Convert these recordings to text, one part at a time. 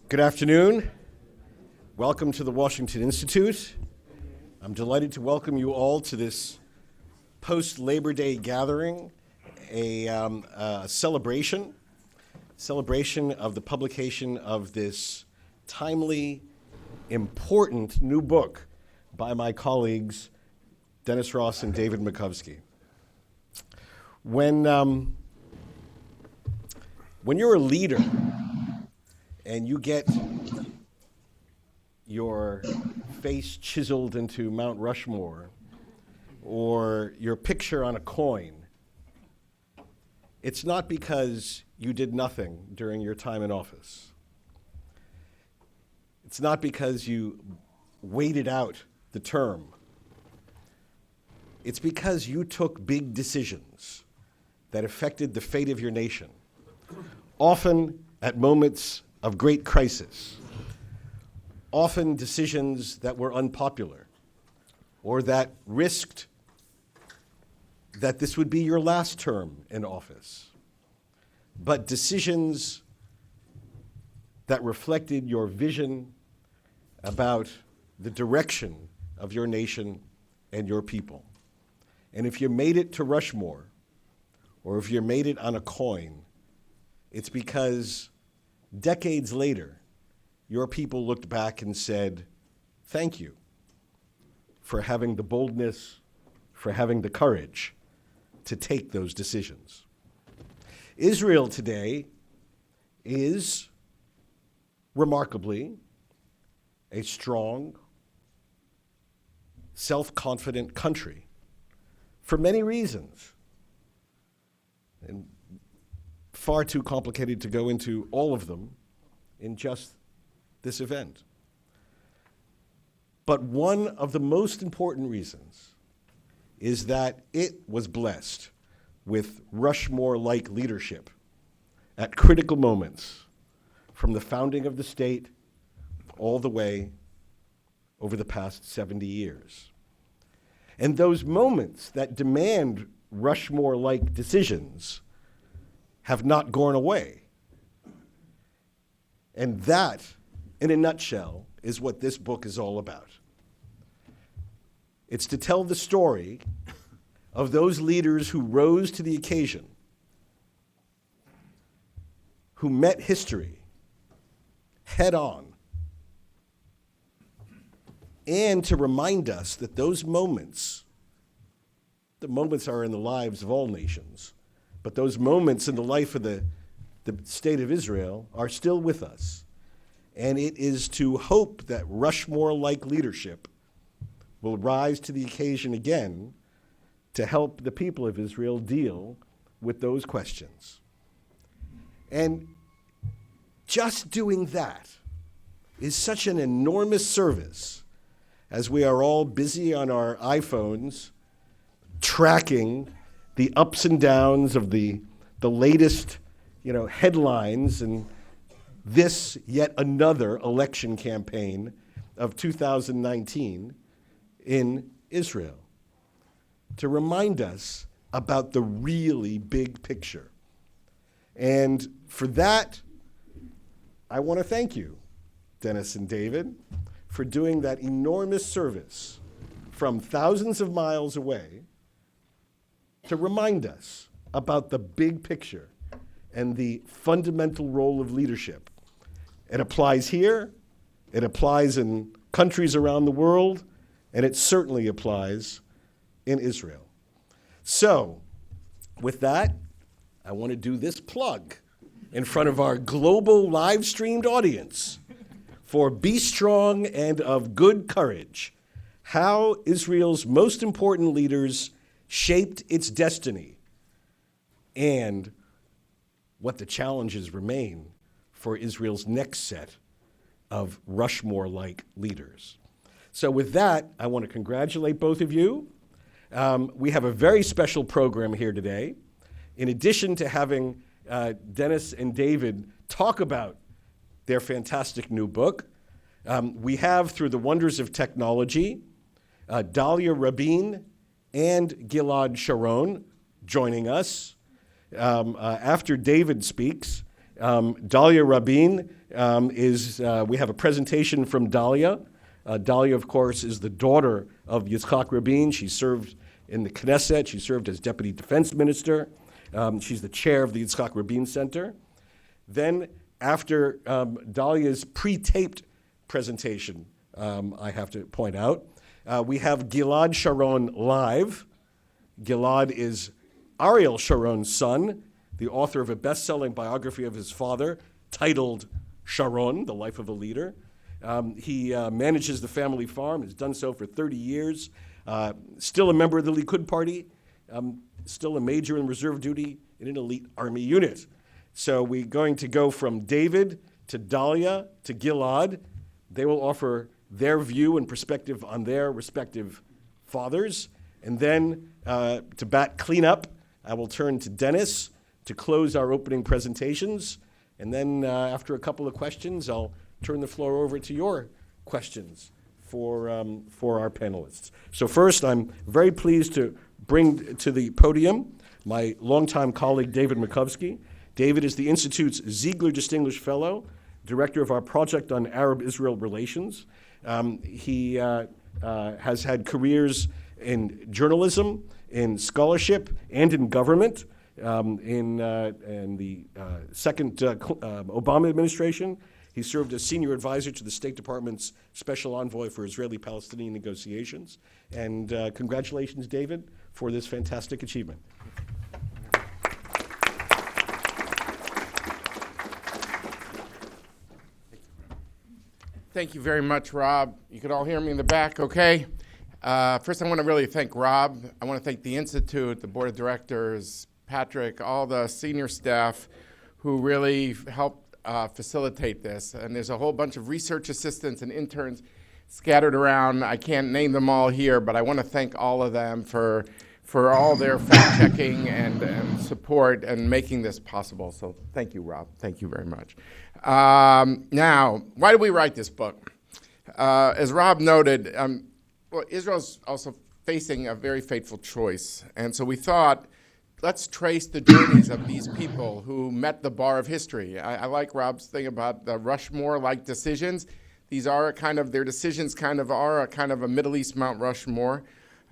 Good afternoon. Welcome to the Washington Institute. I'm delighted to welcome you all to this post-Labor Day gathering, a celebration of the publication of this timely, important new book by my colleagues, Dennis Ross and David Makovsky. When you're a leader and you get your face chiseled into Mount Rushmore or your picture on a coin, it's not because you did nothing during your time in office. It's not because you waited out the term. It's because you took big decisions that affected the fate of your nation, often at moments of great crisis, often decisions that were unpopular or that risked that this would be your last term in office, but decisions that reflected your vision about the direction of your nation and your people. And if you made it to Rushmore, or if you made it on a coin, it's because decades later, your people looked back and said, thank you for having the boldness, for having the courage to take those decisions. Israel today is remarkably a strong, self-confident country for many reasons, and far too complicated to go into all of them in just this event. But one of the most important reasons is that it was blessed with Rushmore-like leadership at critical moments from the founding of the state all the way over the past 70 years. And those moments that demand Rushmore-like decisions have not gone away. And that, in a nutshell, is what this book is all about. It's to tell the story of those leaders who rose to the occasion, who met history head on, and to remind us that those moments, the moments are in the lives of all nations, but those moments in the life of the state of Israel are still with us. And it is to hope that Rushmore-like leadership will rise to the occasion again to help the people of Israel deal with those questions. And just doing that is such an enormous service as we are all busy on our iPhones tracking the ups and downs of the latest, headlines and this yet another election campaign of 2019 in Israel, to remind us about the really big picture. And for that, I want to thank you, Dennis and David, for doing that enormous service from thousands of miles away to remind us about the big picture and the fundamental role of leadership. It applies here, it applies in countries around the world, and it certainly applies in Israel. So, with that, I want to do this plug in front of our global live-streamed audience for Be Strong and of Good Courage, How Israel's Most Important Leaders Shaped Its Destiny, and what the challenges remain for Israel's next set of Rushmore-like leaders. So with that, I want to congratulate both of you. We have a very special program here today. In addition to having Dennis and David talk about their fantastic new book, we have, through the wonders of technology, Dalia Rabin and Gilad Sharon joining us after David speaks. Dalia Rabin we have a presentation from Dalia. Dalia, of course, is the daughter of Yitzhak Rabin. She served in the Knesset. She served as Deputy Defense Minister. She's the chair of the Yitzhak Rabin Center. Then, after Dalia's pre-taped presentation, I have to point out, we have Gilad Sharon live. Gilad is Ariel Sharon's son, the author of a best-selling biography of his father titled Sharon, The Life of a Leader. He manages the family farm, has done so for 30 years, still a member of the Likud Party, still a major in reserve duty in an elite army unit. So we're going to go from David to Dalia to Gilad. They will offer their view and perspective on their respective fathers. And then to bat cleanup, I will turn to Dennis to close our opening presentations. And then after a couple of questions, I'll turn the floor over to your questions for our panelists. So first, I'm very pleased to bring to the podium my longtime colleague, David Makovsky. David is the Institute's Ziegler Distinguished Fellow, director of our project on Arab-Israel relations. He has had careers in journalism, in scholarship, and in government. In the second Obama administration, he served as senior advisor to the State Department's special envoy for Israeli-Palestinian negotiations. And congratulations, David, for this fantastic achievement. Thank you very much, Rob. You could all hear me in the back, okay? First, I want to really thank Rob. I want to thank the Institute, the board of directors, Patrick, all the senior staff who really helped facilitate this. And there's a whole bunch of research assistants and interns scattered around. I can't name them all here, but I want to thank all of them for all their fact-checking and support and making this possible. So thank you, Rob. Thank you very much. Now, why did we write this book? As Rob noted, well, Israel's also facing a very fateful choice. And so we thought, let's trace the journeys of these people who met the bar of history. I like Rob's thing about the Rushmore-like decisions. These are their decisions are a Middle East Mount Rushmore.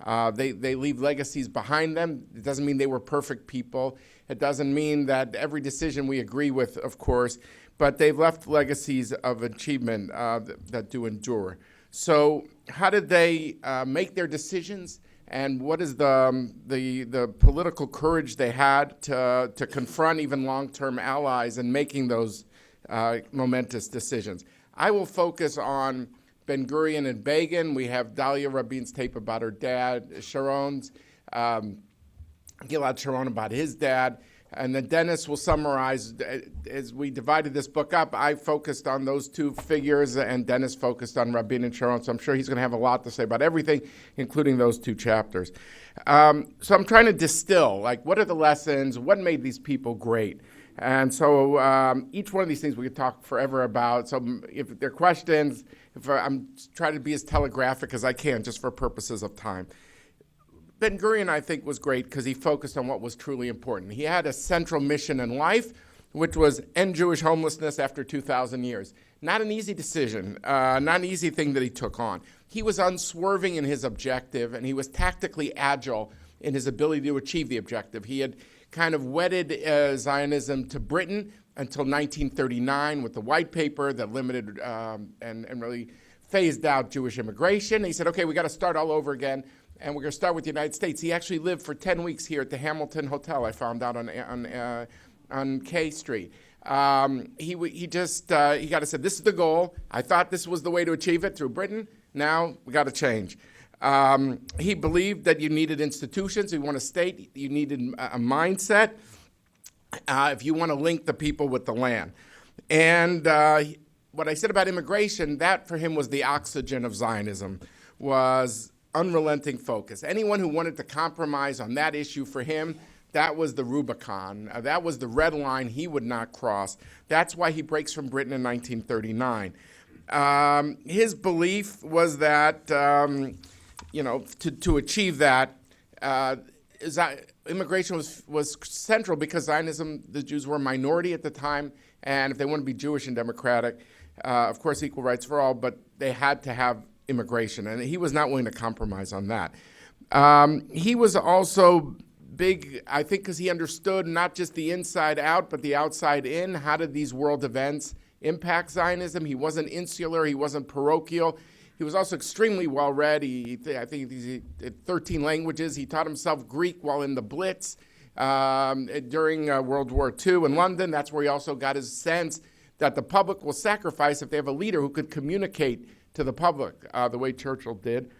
They leave legacies behind them. It doesn't mean they were perfect people. It doesn't mean that every decision we agree with, of course, but they've left legacies of achievement that do endure. So how did they make their decisions, and what is the political courage they had to confront even long-term allies in making those momentous decisions? I will focus on Ben-Gurion and Begin. We have Dalia Rabin's tape about her dad, Sharon's, Gilad Sharon about his dad, and then Dennis will summarize. As we divided this book up, I focused on those two figures, and Dennis focused on Rabin and Sharon, so I'm sure he's going to have a lot to say about everything, including those two chapters. So I'm trying to distill, what are the lessons, what made these people great? And so each one of these things we could talk forever about. So if there are questions, I'm trying to be as telegraphic as I can just for purposes of time. Ben-Gurion, I think, was great because he focused on what was truly important. He had a central mission in life, which was end Jewish homelessness after 2,000 years. Not an easy decision, not an easy thing that he took on. He was unswerving in his objective, and he was tactically agile in his ability to achieve the objective. He had kind of wedded Zionism to Britain until 1939 with the white paper that limited and really phased out Jewish immigration. He said, okay, we got to start all over again, and we're going to start with the United States. He actually lived for 10 weeks here at the Hamilton Hotel, I found out on K Street. He got to say, this is the goal. I thought this was the way to achieve it through Britain. Now we got to change. He believed that you needed institutions. If you want a state, you needed a mindset. If you want to link the people with the land. And what I said about immigration, that for him was the oxygen of Zionism, was unrelenting focus. Anyone who wanted to compromise on that issue for him, that was the Rubicon. That was the red line he would not cross. That's why he breaks from Britain in 1939. His belief was that, to achieve that, immigration was central because Zionism, the Jews were a minority at the time, And if they want to be Jewish and democratic, of course, equal rights for all, but they had to have immigration. And he was not willing to compromise on that. He was also big, I think, because he understood not just the inside out, but the outside in. How did these world events impact Zionism? He wasn't insular. He wasn't parochial. He was also extremely well-read. I think he had 13 languages. He taught himself Greek while in the Blitz during World War II in London. That's where he also got his sense that the public will sacrifice if they have a leader who could communicate to the public the way Churchill did.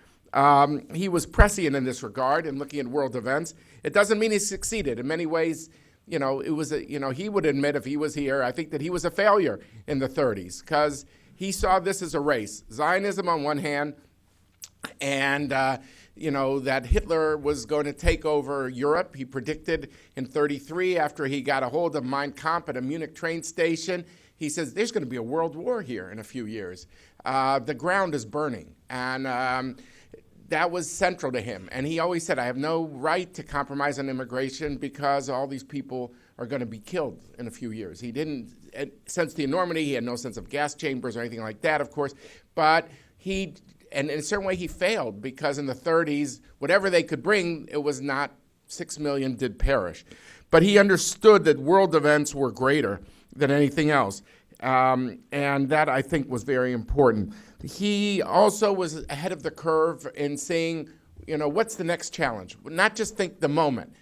He was prescient in this regard in looking at world events. It doesn't mean he succeeded. In many ways, it was he would admit if he was here, I think that he was a failure in the 30s because he saw this as a race. Zionism on one hand, and that Hitler was going to take over Europe. He predicted in 33 after he got a hold of Mein Kampf at a Munich train station. He says, there's going to be a world war here in a few years. The ground is burning. And that was central to him. And he always said, I have no right to compromise on immigration because all these people are going to be killed in a few years. He didn't sense the enormity. He had no sense of gas chambers or anything like that, of course. But and in a certain way, he failed because in the 30s, whatever they could bring, it was not 6 million did perish. But he understood that world events were greater than anything else. And that, I think, was very important. He also was ahead of the curve in saying, what's the next challenge? Not just think the moment.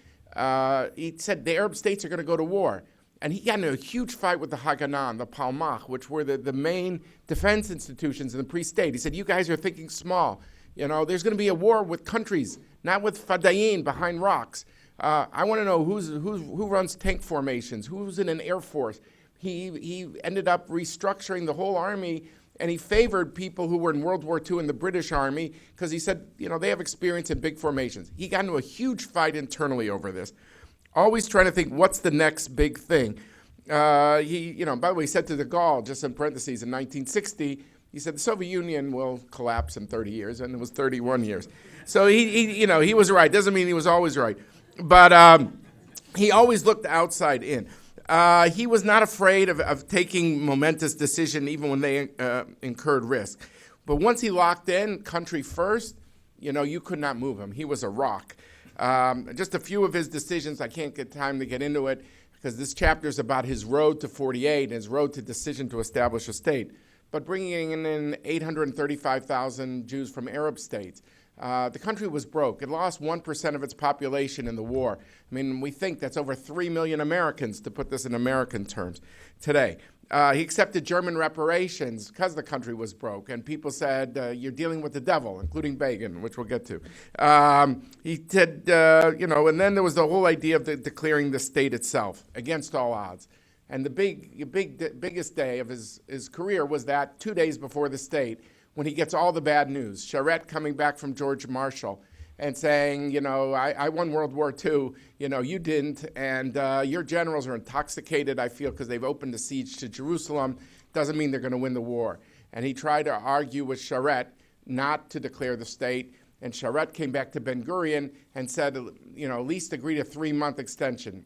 He said the Arab states are going to go to war. And he got into a huge fight with the Haganah, the Palmach, which were the main defense institutions in the pre-state. He said, you guys are thinking small. There's going to be a war with countries, not with fadayin behind rocks. I want to know who runs tank formations, who's in an air force. He ended up restructuring the whole army, and he favored people who were in World War II in the British Army because he said, they have experience in big formations. He got into a huge fight internally over this, always trying to think, what's the next big thing? By the way, he said to de Gaulle, just in parentheses, in 1960, he said the Soviet Union will collapse in 30 years, and it was 31 years. So he was right. Doesn't mean he was always right, but he always looked outside in. He was not afraid of taking momentous decision even when they incurred risk. But once he locked in, country first, you could not move him. He was a rock. Just a few of his decisions, I can't get time to get into it because this chapter is about his road to 48 and his road to decision to establish a state. But bringing in 835,000 Jews from Arab states. The country was broke. It lost 1% of its population in the war. I mean, we think that's over 3 million Americans, to put this in American terms, today. He accepted German reparations because the country was broke, and people said, you're dealing with the devil, including Begin, which we'll get to. He said, and then there was the whole idea of declaring the state itself against all odds. And the biggest day of his career was that 2 days before the state, when he gets all the bad news. Charette coming back from George Marshall and saying, I won World War II, you didn't, and your generals are intoxicated, I feel, because they've opened a siege to Jerusalem. Doesn't mean they're going to win the war. And he tried to argue with Charette not to declare the state, and Charette came back to Ben-Gurion and said, at least agree to 3-month extension.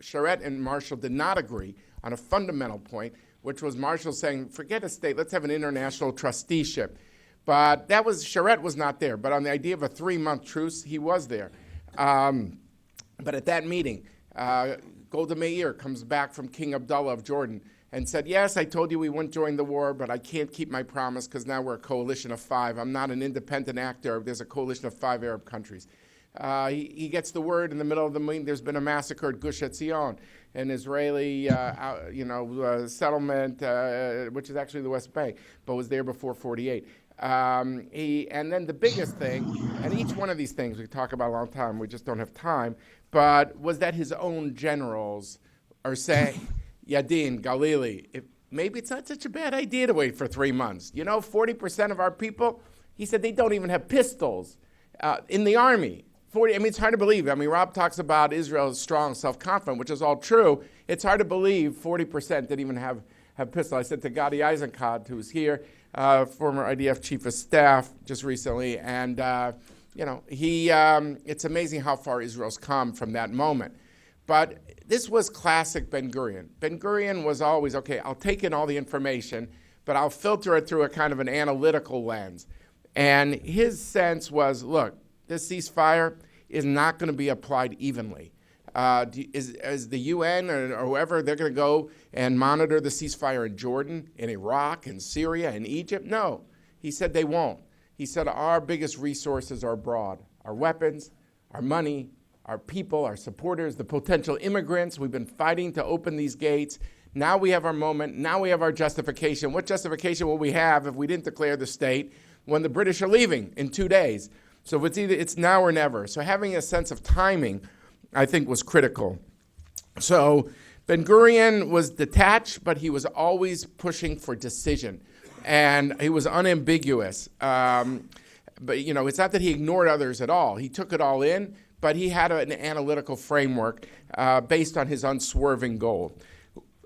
Charette and Marshall did not agree on a fundamental point, which was Marshall saying, forget a state, let's have an international trusteeship. But Charette was not there. But on the idea of a 3-month truce, he was there. But at that meeting, Golda Meir comes back from King Abdullah of Jordan and said, yes, I told you we wouldn't join the war, but I can't keep my promise because now we're a coalition of 5. I'm not an independent actor. There's a coalition of 5 Arab countries. He gets the word in the middle of the meeting, there's been a massacre at Gush Etzion, an Israeli settlement, which is actually the West Bank, but was there before 48. And then the biggest thing, and each one of these things we talk about a long time, we just don't have time, but was that his own generals are saying, Yadin, Galili, maybe it's not such a bad idea to wait for 3 months. 40% of our people, he said, they don't even have pistols in the army. It's hard to believe. Rob talks about Israel's strong, self-confident, which is all true. It's hard to believe 40% didn't even have pistols. I said to Gadi Eisenkot, who was here, former IDF chief of staff just recently, and it's amazing how far Israel's come from that moment. But this was classic Ben-Gurion. Ben-Gurion was always, okay, I'll take in all the information, but I'll filter it through a kind of an analytical lens. And his sense was, look, this ceasefire is not going to be applied evenly. Is the UN or whoever, they're going to go and monitor the ceasefire in Jordan, in Iraq, in Syria, in Egypt? No. He said they won't. He said our biggest resources are abroad. Our weapons, our money, our people, our supporters, the potential immigrants. We've been fighting to open these gates. Now we have our moment. Now we have our justification. What justification will we have if we didn't declare the state when the British are leaving in 2 days? So it's now or never. So having a sense of timing, I think, was critical. So Ben-Gurion was detached, but he was always pushing for decision. And he was unambiguous. But, it's not that he ignored others at all. He took it all in, but he had an analytical framework based on his unswerving goal.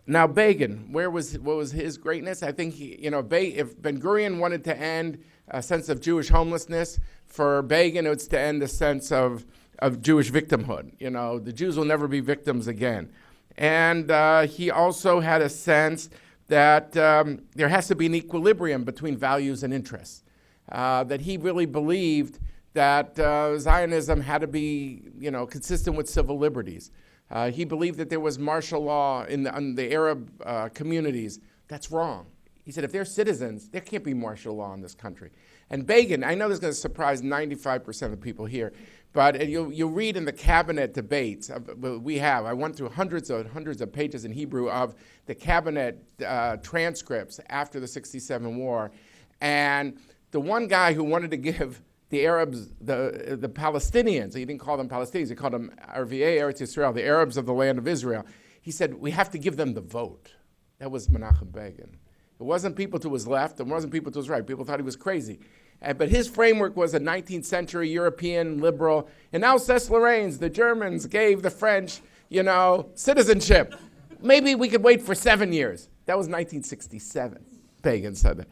Now, Begin, what was his greatness? I think, if Ben-Gurion wanted to end a sense of Jewish homelessness, for Begin, it's to end a sense of Jewish victimhood. The Jews will never be victims again. And he also had a sense that there has to be an equilibrium between values and interests. That he really believed that Zionism had to be, consistent with civil liberties. He believed that there was martial law in the Arab communities. That's wrong. He said, if they're citizens, there can't be martial law in this country. And Begin, I know this is going to surprise 95% of the people here, but you'll read in the cabinet debates I went through hundreds of pages in Hebrew of the cabinet transcripts after the 67 war, and the one guy who wanted to give the Arabs, the Palestinians, he didn't call them Palestinians, he called them Arvei Eretz Yisrael, the Arabs of the land of Israel. He said, we have to give them the vote. That was Menachem Begin. It wasn't people to his left, it wasn't people to his right. People thought he was crazy. But his framework was a 19th century European liberal. In Alsace-Lorraine, the Germans gave the French, citizenship. Maybe we could wait for 7 years. That was 1967, Begin said that.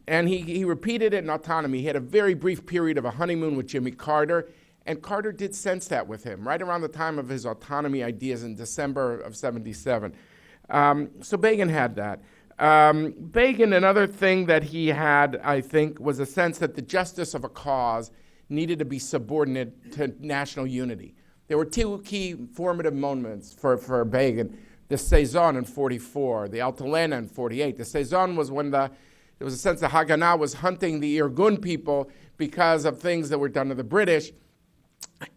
And he repeated it in autonomy. He had a very brief period of a honeymoon with Jimmy Carter, and Carter did sense that with him, right around the time of his autonomy ideas in December of 77. So Begin had that. Begin, another thing that he had, I think, was a sense that the justice of a cause needed to be subordinate to national unity. There were two key formative moments for Begin. The Saison in 44, the Altalena in 48. The Saison was when there was a sense that Haganah was hunting the Irgun people because of things that were done to the British.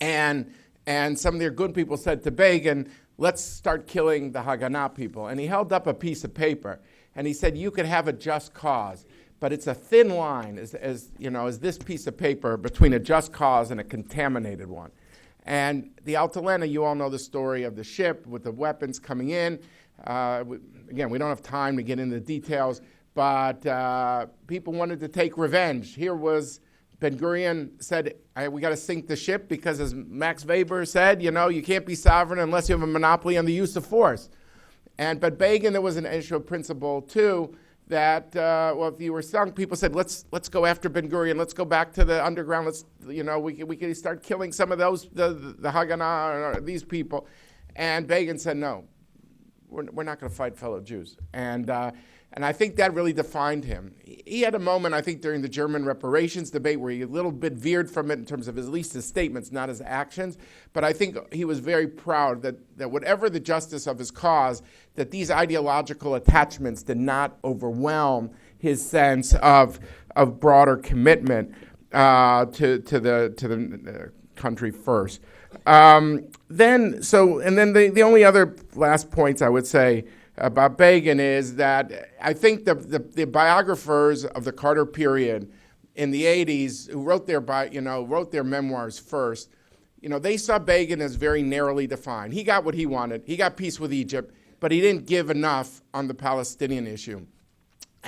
And some of the Irgun people said to Begin, let's start killing the Haganah people. And he held up a piece of paper, and he said, you could have a just cause, but it's a thin line, as this piece of paper, between a just cause and a contaminated one. And the Altalena, you all know the story of the ship with the weapons coming in. Again, we don't have time to get into the details, but people wanted to take revenge. Here was Ben-Gurion said, we got to sink the ship because, as Max Weber said, you can't be sovereign unless you have a monopoly on the use of force. But Begin, there was an issue of principle, too, that, if you were sunk, people said, let's go after Ben-Gurion, let's go back to the underground, we can start killing some of those, the Haganah, or these people. And Begin said, no, we're not going to fight fellow Jews. And I think that really defined him. He had a moment, I think, during the German reparations debate where he a little bit veered from it in terms of at least his statements, not his actions. But I think he was very proud that whatever the justice of his cause, that these ideological attachments did not overwhelm his sense of broader commitment to the country first. Then the only other last points I would say about Begin is that I think the biographers of the Carter period in the 80s who wrote their memoirs first, they saw Begin as very narrowly defined. He got what he wanted. He got peace with Egypt, but he didn't give enough on the Palestinian issue.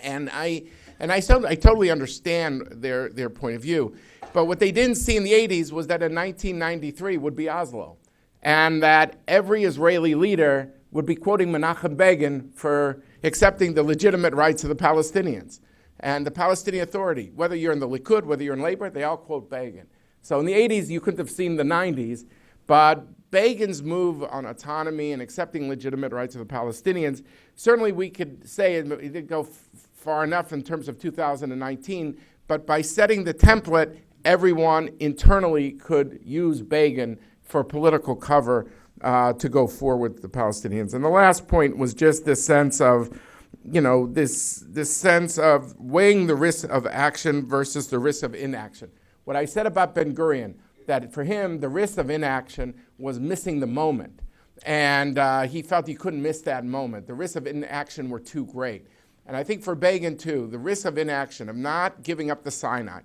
And I totally understand their point of view. But what they didn't see in the 80s was that in 1993 would be Oslo, and that every Israeli leader would be quoting Menachem Begin for accepting the legitimate rights of the Palestinians. And the Palestinian Authority, whether you're in the Likud, whether you're in Labor, they all quote Begin. So in the 80s, you couldn't have seen the 90s, But Begin's move on autonomy and accepting legitimate rights of the Palestinians, certainly we could say it didn't go far enough in terms of 2019, but by setting the template, everyone internally could use Begin for political cover to go forward with the Palestinians. And the last point was just this sense of, this sense of weighing the risk of action versus the risk of inaction. What I said about Ben-Gurion, that for him, the risk of inaction was missing the moment. And he felt he couldn't miss that moment. The risks of inaction were too great. And I think for Begin, too, the risk of inaction, of not giving up the Sinai,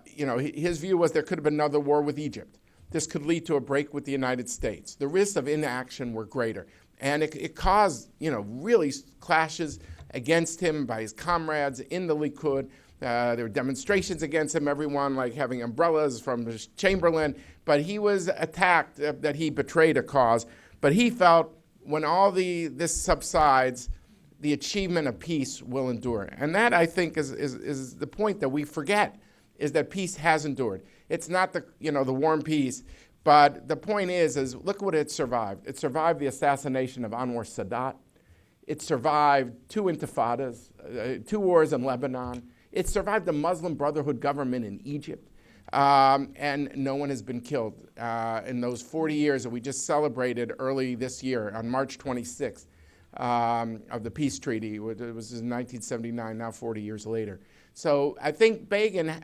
his view was there could have been another war with Egypt. This could lead to a break with the United States. The risks of inaction were greater. And it caused, really clashes against him by his comrades in the Likud. There were demonstrations against him, everyone like having umbrellas from Chamberlain. But he was attacked that he betrayed a cause. But he felt when all this subsides, the achievement of peace will endure. And that, I think, is the point that we forget, is that peace has endured. It's not the War and Peace, but the point is look what it survived. It survived the assassination of Anwar Sadat. It survived 2 intifadas, 2 wars in Lebanon. It survived the Muslim Brotherhood government in Egypt. And no one has been killed in those 40 years that we just celebrated early this year on March 26th of the peace treaty. It was in 1979, now 40 years later. So I think Begin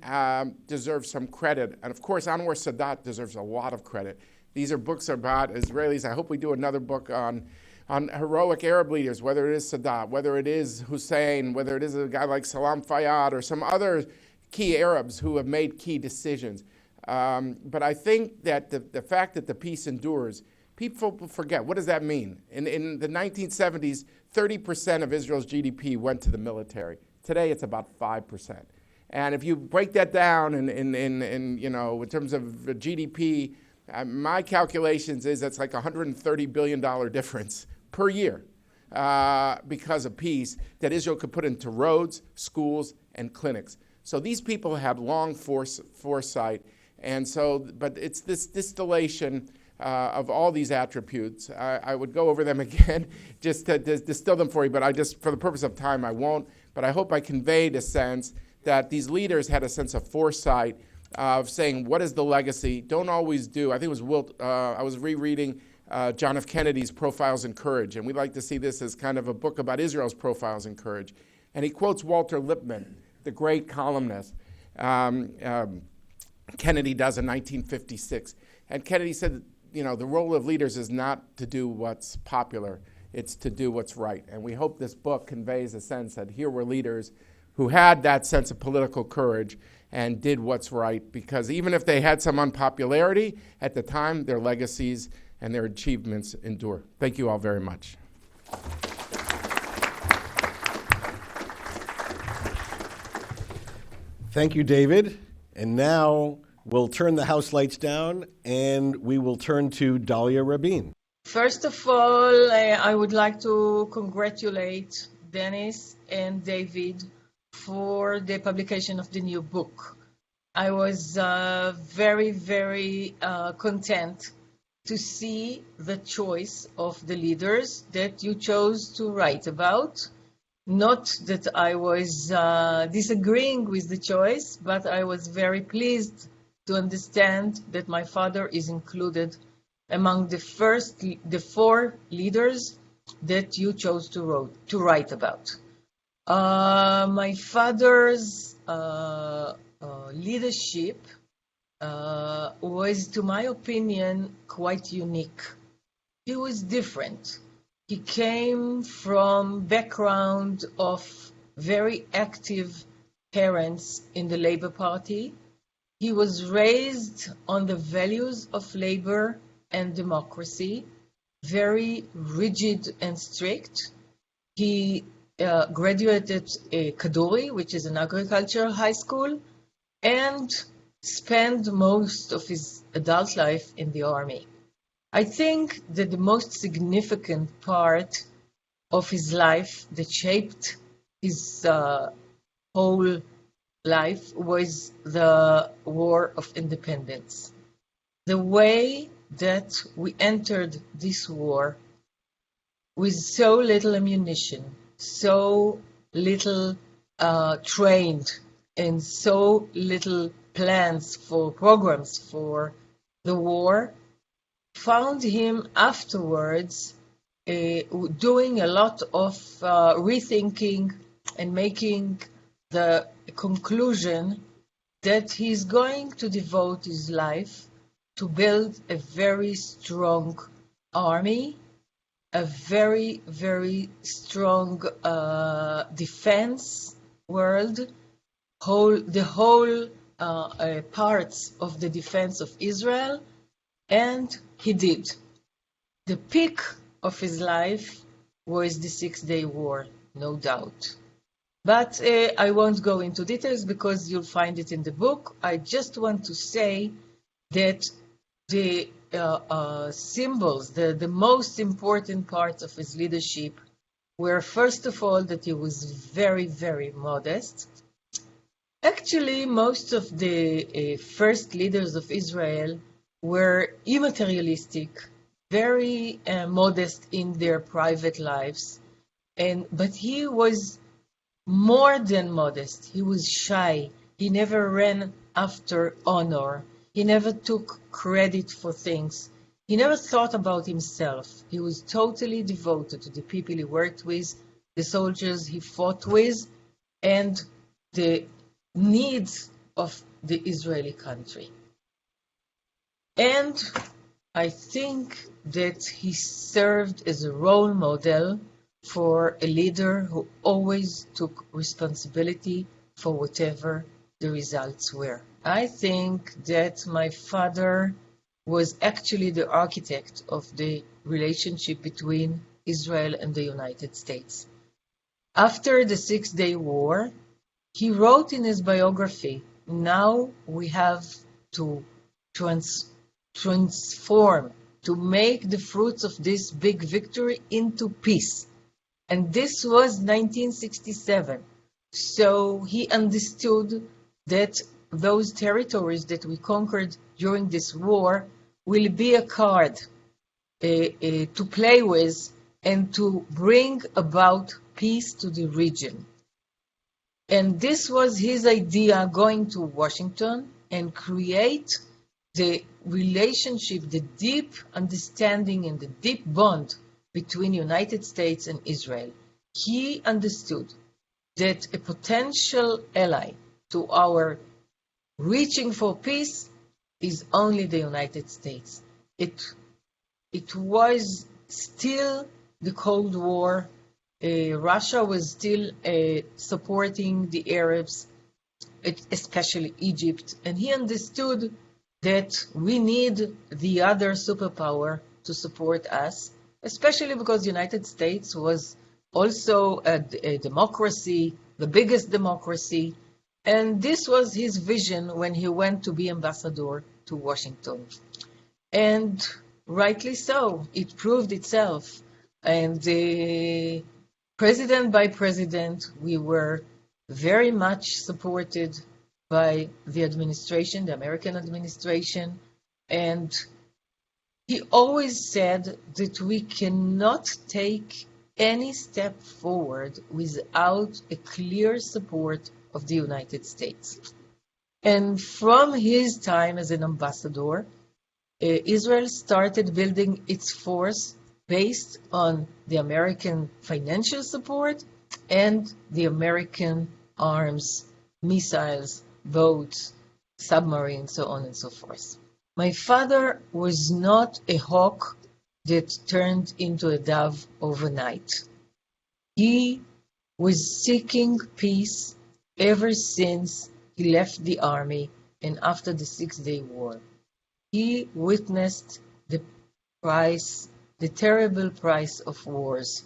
deserves some credit. And of course, Anwar Sadat deserves a lot of credit. These are books about Israelis. I hope we do another book on heroic Arab leaders, whether it is Sadat, whether it is Hussein, whether it is a guy like Salam Fayyad or some other key Arabs who have made key decisions. But I think that the fact that the peace endures, people forget. What does that mean? In the 1970s, 30% of Israel's GDP went to the military. Today, it's about 5%. And if you break that down in terms of GDP, my calculations is that's like $130 billion difference per year because of peace that Israel could put into roads, schools, and clinics. So these people had long foresight. And so, but it's this distillation of all these attributes. I would go over them again just to distill them for you, but for the purpose of time, I won't. But I hope I conveyed a sense that these leaders had a sense of foresight of saying, what is the legacy? Don't always do. I think it was I was rereading John F. Kennedy's Profiles in Courage, and we like to see this as kind of a book about Israel's profiles in courage. And he quotes Walter Lippmann, the great columnist. Kennedy does in 1956. And Kennedy said, the role of leaders is not to do what's popular, it's to do what's right. And we hope this book conveys a sense that here were leaders who had that sense of political courage and did what's right, because even if they had some unpopularity at the time, their legacies and their achievements endure. Thank you all very much. Thank you, David. And now we'll turn the house lights down and we will turn to Dalia Rabin. First of all, I would like to congratulate Dennis and David for the publication of the new book. I was very, very content to see the choice of the leaders that you chose to write about. Not that I was disagreeing with the choice, but I was very pleased to understand that my father is included among the 4 leaders that you chose to write about. My father's leadership was, to my opinion, quite unique. He was different. He came from background of very active parents in the Labour Party. He was raised on the values of labor and democracy, very rigid and strict. He graduated Kaduri, which is an agricultural high school, and spent most of his adult life in the army. I think that the most significant part of his life that shaped his whole life was the War of Independence. The way that we entered this war with so little ammunition, so little trained, and so little plans for programs for the war, found him afterwards doing a lot of rethinking and making the conclusion that he's going to devote his life to build a very strong army, a very, very strong defense world, the whole parts of the defense of Israel, and he did. The peak of his life was the 6-Day War, no doubt. But I won't go into details because you'll find it in the book. I just want to say that the symbols, the most important parts of his leadership were, first of all, that he was very, very modest. Actually, most of the first leaders of Israel were immaterialistic, very modest in their private lives, but he was more than modest. He was shy. He never ran after honor. He never took credit for things. He never thought about himself. He was totally devoted to the people he worked with, the soldiers he fought with, and the needs of the Israeli country. And I think that he served as a role model for a leader who always took responsibility for whatever the results were. I think that my father was actually the architect of the relationship between Israel and the United States. After the 6-Day War, he wrote in his biography, now we have to transform, to make the fruits of this big victory into peace. And this was 1967. So he understood that those territories that we conquered during this war will be a card to play with and to bring about peace to the region. And this was his idea, going to Washington and create the relationship, the deep understanding and the deep bond between United States and Israel. He understood that a potential ally to our reaching for peace is only the United States. It was still the Cold War. Russia was still supporting the Arabs, especially Egypt, and he understood that we need the other superpower to support us, especially because the United States was also a democracy, the biggest democracy, and this was his vision when he went to be ambassador to Washington. And rightly so, it proved itself. And president by president, we were very much supported by the administration, the American administration, and he always said that we cannot take any step forward without a clear support of the United States. And from his time as an ambassador, Israel started building its force based on the American financial support and the American arms, missiles, boats, submarines, so on and so forth. My father was not a hawk that turned into a dove overnight. He was seeking peace ever since he left the army and after the 6-Day War. He witnessed the terrible price of wars,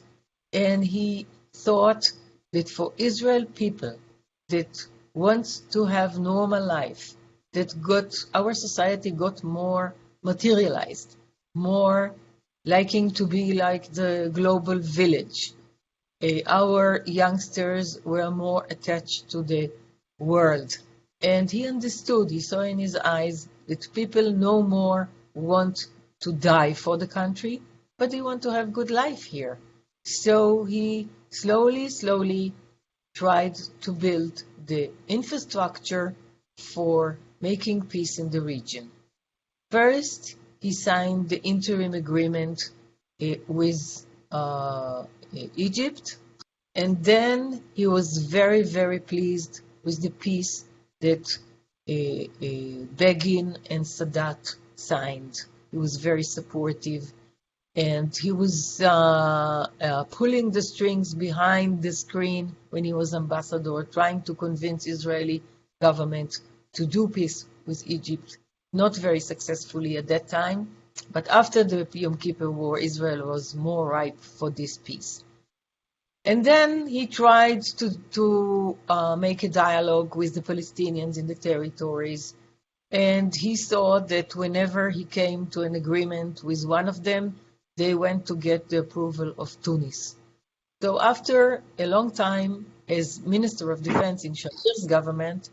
and he thought that for Israel people that wants to have normal life, that our society got more materialized, more liking to be like the global village. Our youngsters were more attached to the world. And he understood, he saw in his eyes that people no more want to die for the country, but he wants to have good life here. So he slowly tried to build the infrastructure for making peace in the region. First, he signed the interim agreement with Egypt, and then he was very pleased with the peace that Begin and Sadat signed. He was very supportive, and he was pulling the strings behind the screen when he was ambassador, trying to convince Israeli government to do peace with Egypt. Not very successfully at that time, but after the Yom Kippur War, Israel was more ripe for this peace. And then he tried to make a dialogue with the Palestinians in the territories, and he saw that whenever he came to an agreement with one of them, they went to get the approval of Tunis. So after a long time as Minister of Defense in Sharon's government,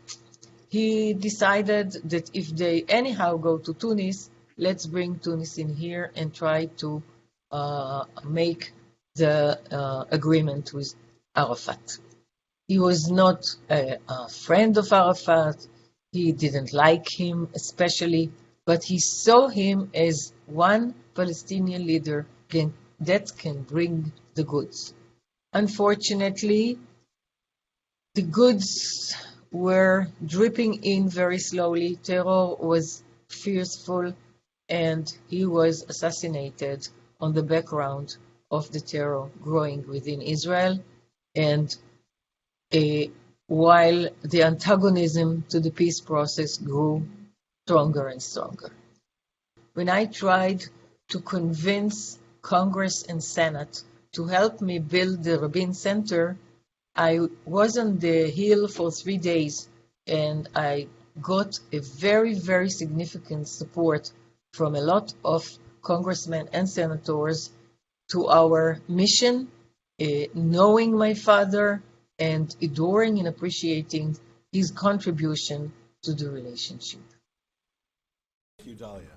he decided that if they anyhow go to Tunis, let's bring Tunis in here and try to make the agreement with Arafat. He was not a friend of Arafat. He didn't like him especially, but he saw him as one Palestinian leader that can bring the goods. Unfortunately, the goods were dripping in very slowly. Terror was fearful, and he was assassinated on the background of the terror growing within Israel, and while the antagonism to the peace process grew stronger and stronger. When I tried to convince Congress and Senate to help me build the Rabin Center, I was on the Hill for 3 days, and I got a very significant support from a lot of congressmen and senators to our mission, knowing my father and adoring and appreciating his contribution to the relationship. Thank you, Dalia.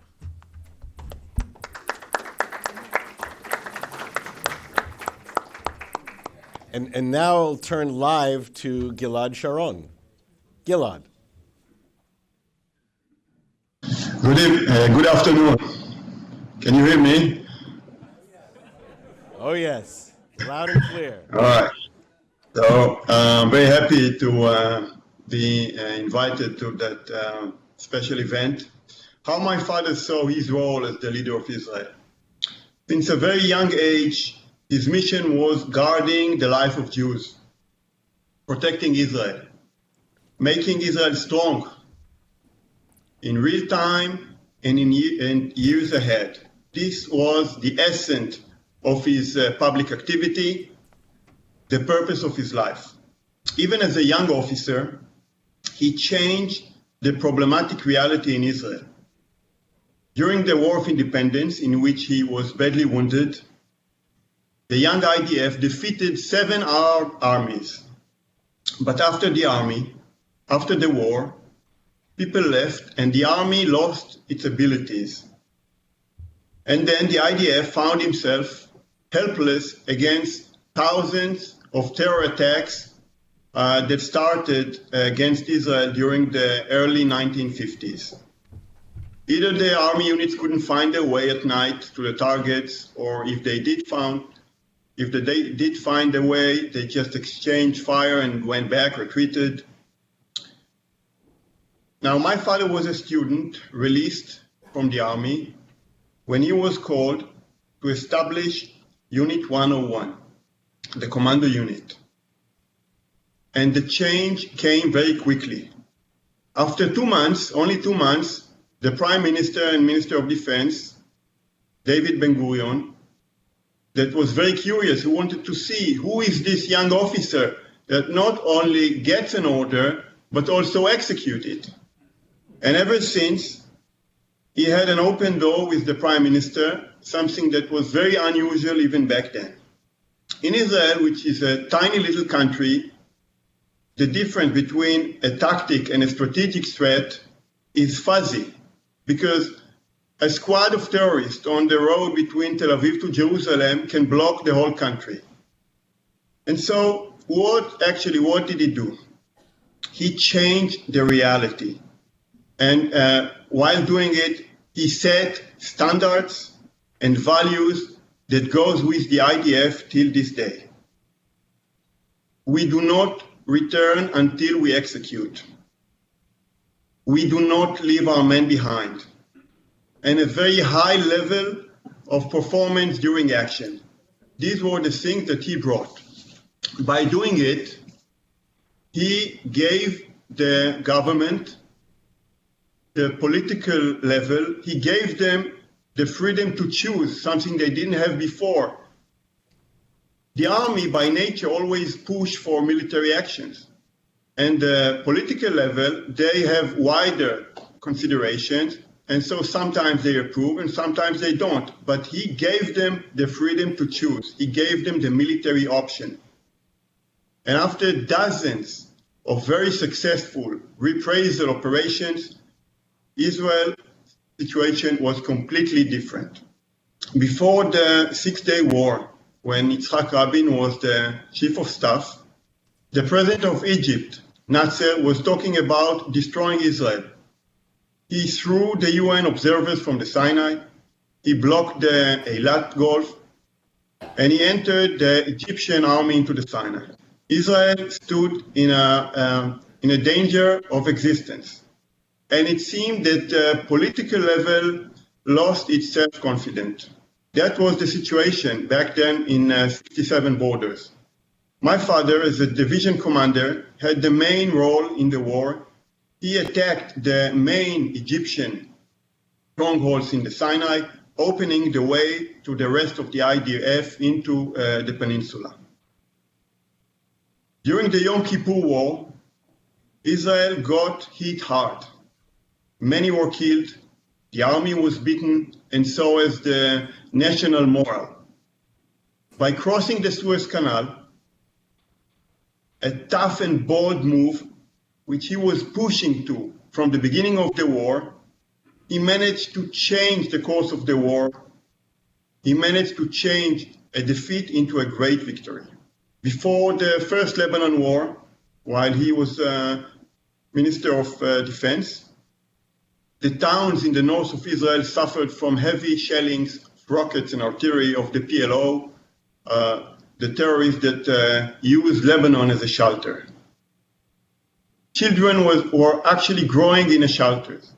And now I'll turn live to Gilad Sharon. Gilad. Good afternoon. Can you hear me? Oh, yes. Loud and clear. All right. So I'm very happy to be invited to that special event. How my father saw his role as the leader of Israel. Since a very young age, his mission was guarding the life of Jews, protecting Israel, making Israel strong in real time and in years ahead. This was the essence of his public activity, the purpose of his life. Even as a young officer, he changed the problematic reality in Israel. During the War of Independence, in which he was badly wounded, the young IDF defeated 7 Arab armies. But after the war, people left and the army lost its abilities. And then the IDF found himself helpless against thousands of terror attacks that started against Israel during the early 1950s. Either the army units couldn't find their way at night to the targets, or if they did find a way, they just exchanged fire and went back, retreated. Now, my father was a student released from the army when he was called to establish Unit 101, the commando unit. And the change came very quickly. After 2 months, only 2 months, the Prime Minister and Minister of Defense, David Ben-Gurion, that was very curious, who wanted to see who is this young officer that not only gets an order, but also executes it. And ever since, he had an open door with the Prime Minister, something that was very unusual even back then. In Israel, which is a tiny little country, the difference between a tactic and a strategic threat is fuzzy, because a squad of terrorists on the road between Tel Aviv to Jerusalem can block the whole country. And so what did he do? He changed the reality. And while doing it, he set standards and values that goes with the IDF till this day. We do not return until we execute. We do not leave our men behind. And a very high level of performance during action. These were the things that he brought. By doing it, he gave the government, the political level, he gave them the freedom to choose, something they didn't have before. The army, by nature, always pushed for military actions. And the political level, they have wider considerations, and so sometimes they approve and sometimes they don't. But he gave them the freedom to choose. He gave them the military option. And after dozens of very successful reprisal operations, Israel's situation was completely different. Before the Six-Day War, when Yitzhak Rabin was the chief of staff, the president of Egypt, Nasser, was talking about destroying Israel. He threw the UN observers from the Sinai, he blocked the Eilat Gulf, and he entered the Egyptian army into the Sinai. Israel stood in a danger of existence. And it seemed that the political level lost its self-confidence. That was the situation back then in 67 borders. My father, as a division commander, had the main role in the war. He attacked the main Egyptian strongholds in the Sinai, opening the way to the rest of the IDF into the peninsula. During the Yom Kippur War, Israel got hit hard. Many were killed, the army was beaten, and so was the national morale. By crossing the Suez Canal, a tough and bold move, which he was pushing to from the beginning of the war, he managed to change the course of the war. He managed to change a defeat into a great victory. Before the first Lebanon war, while he was Minister of Defense, the towns in the north of Israel suffered from heavy shellings, rockets and artillery of the PLO, the terrorists that used Lebanon as a shelter. Children were actually growing in the shelters.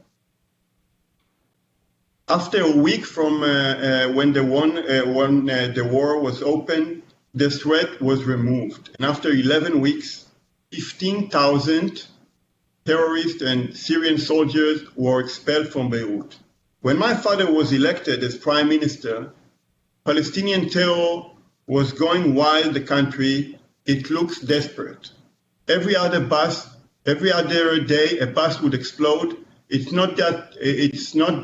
After a week from when the war was open, the threat was removed. And after 11 weeks, 15,000 terrorists and Syrian soldiers were expelled from Beirut. When my father was elected as prime minister, Palestinian terror was going wild the country. It looks desperate. Every other day, a bus would explode. It's not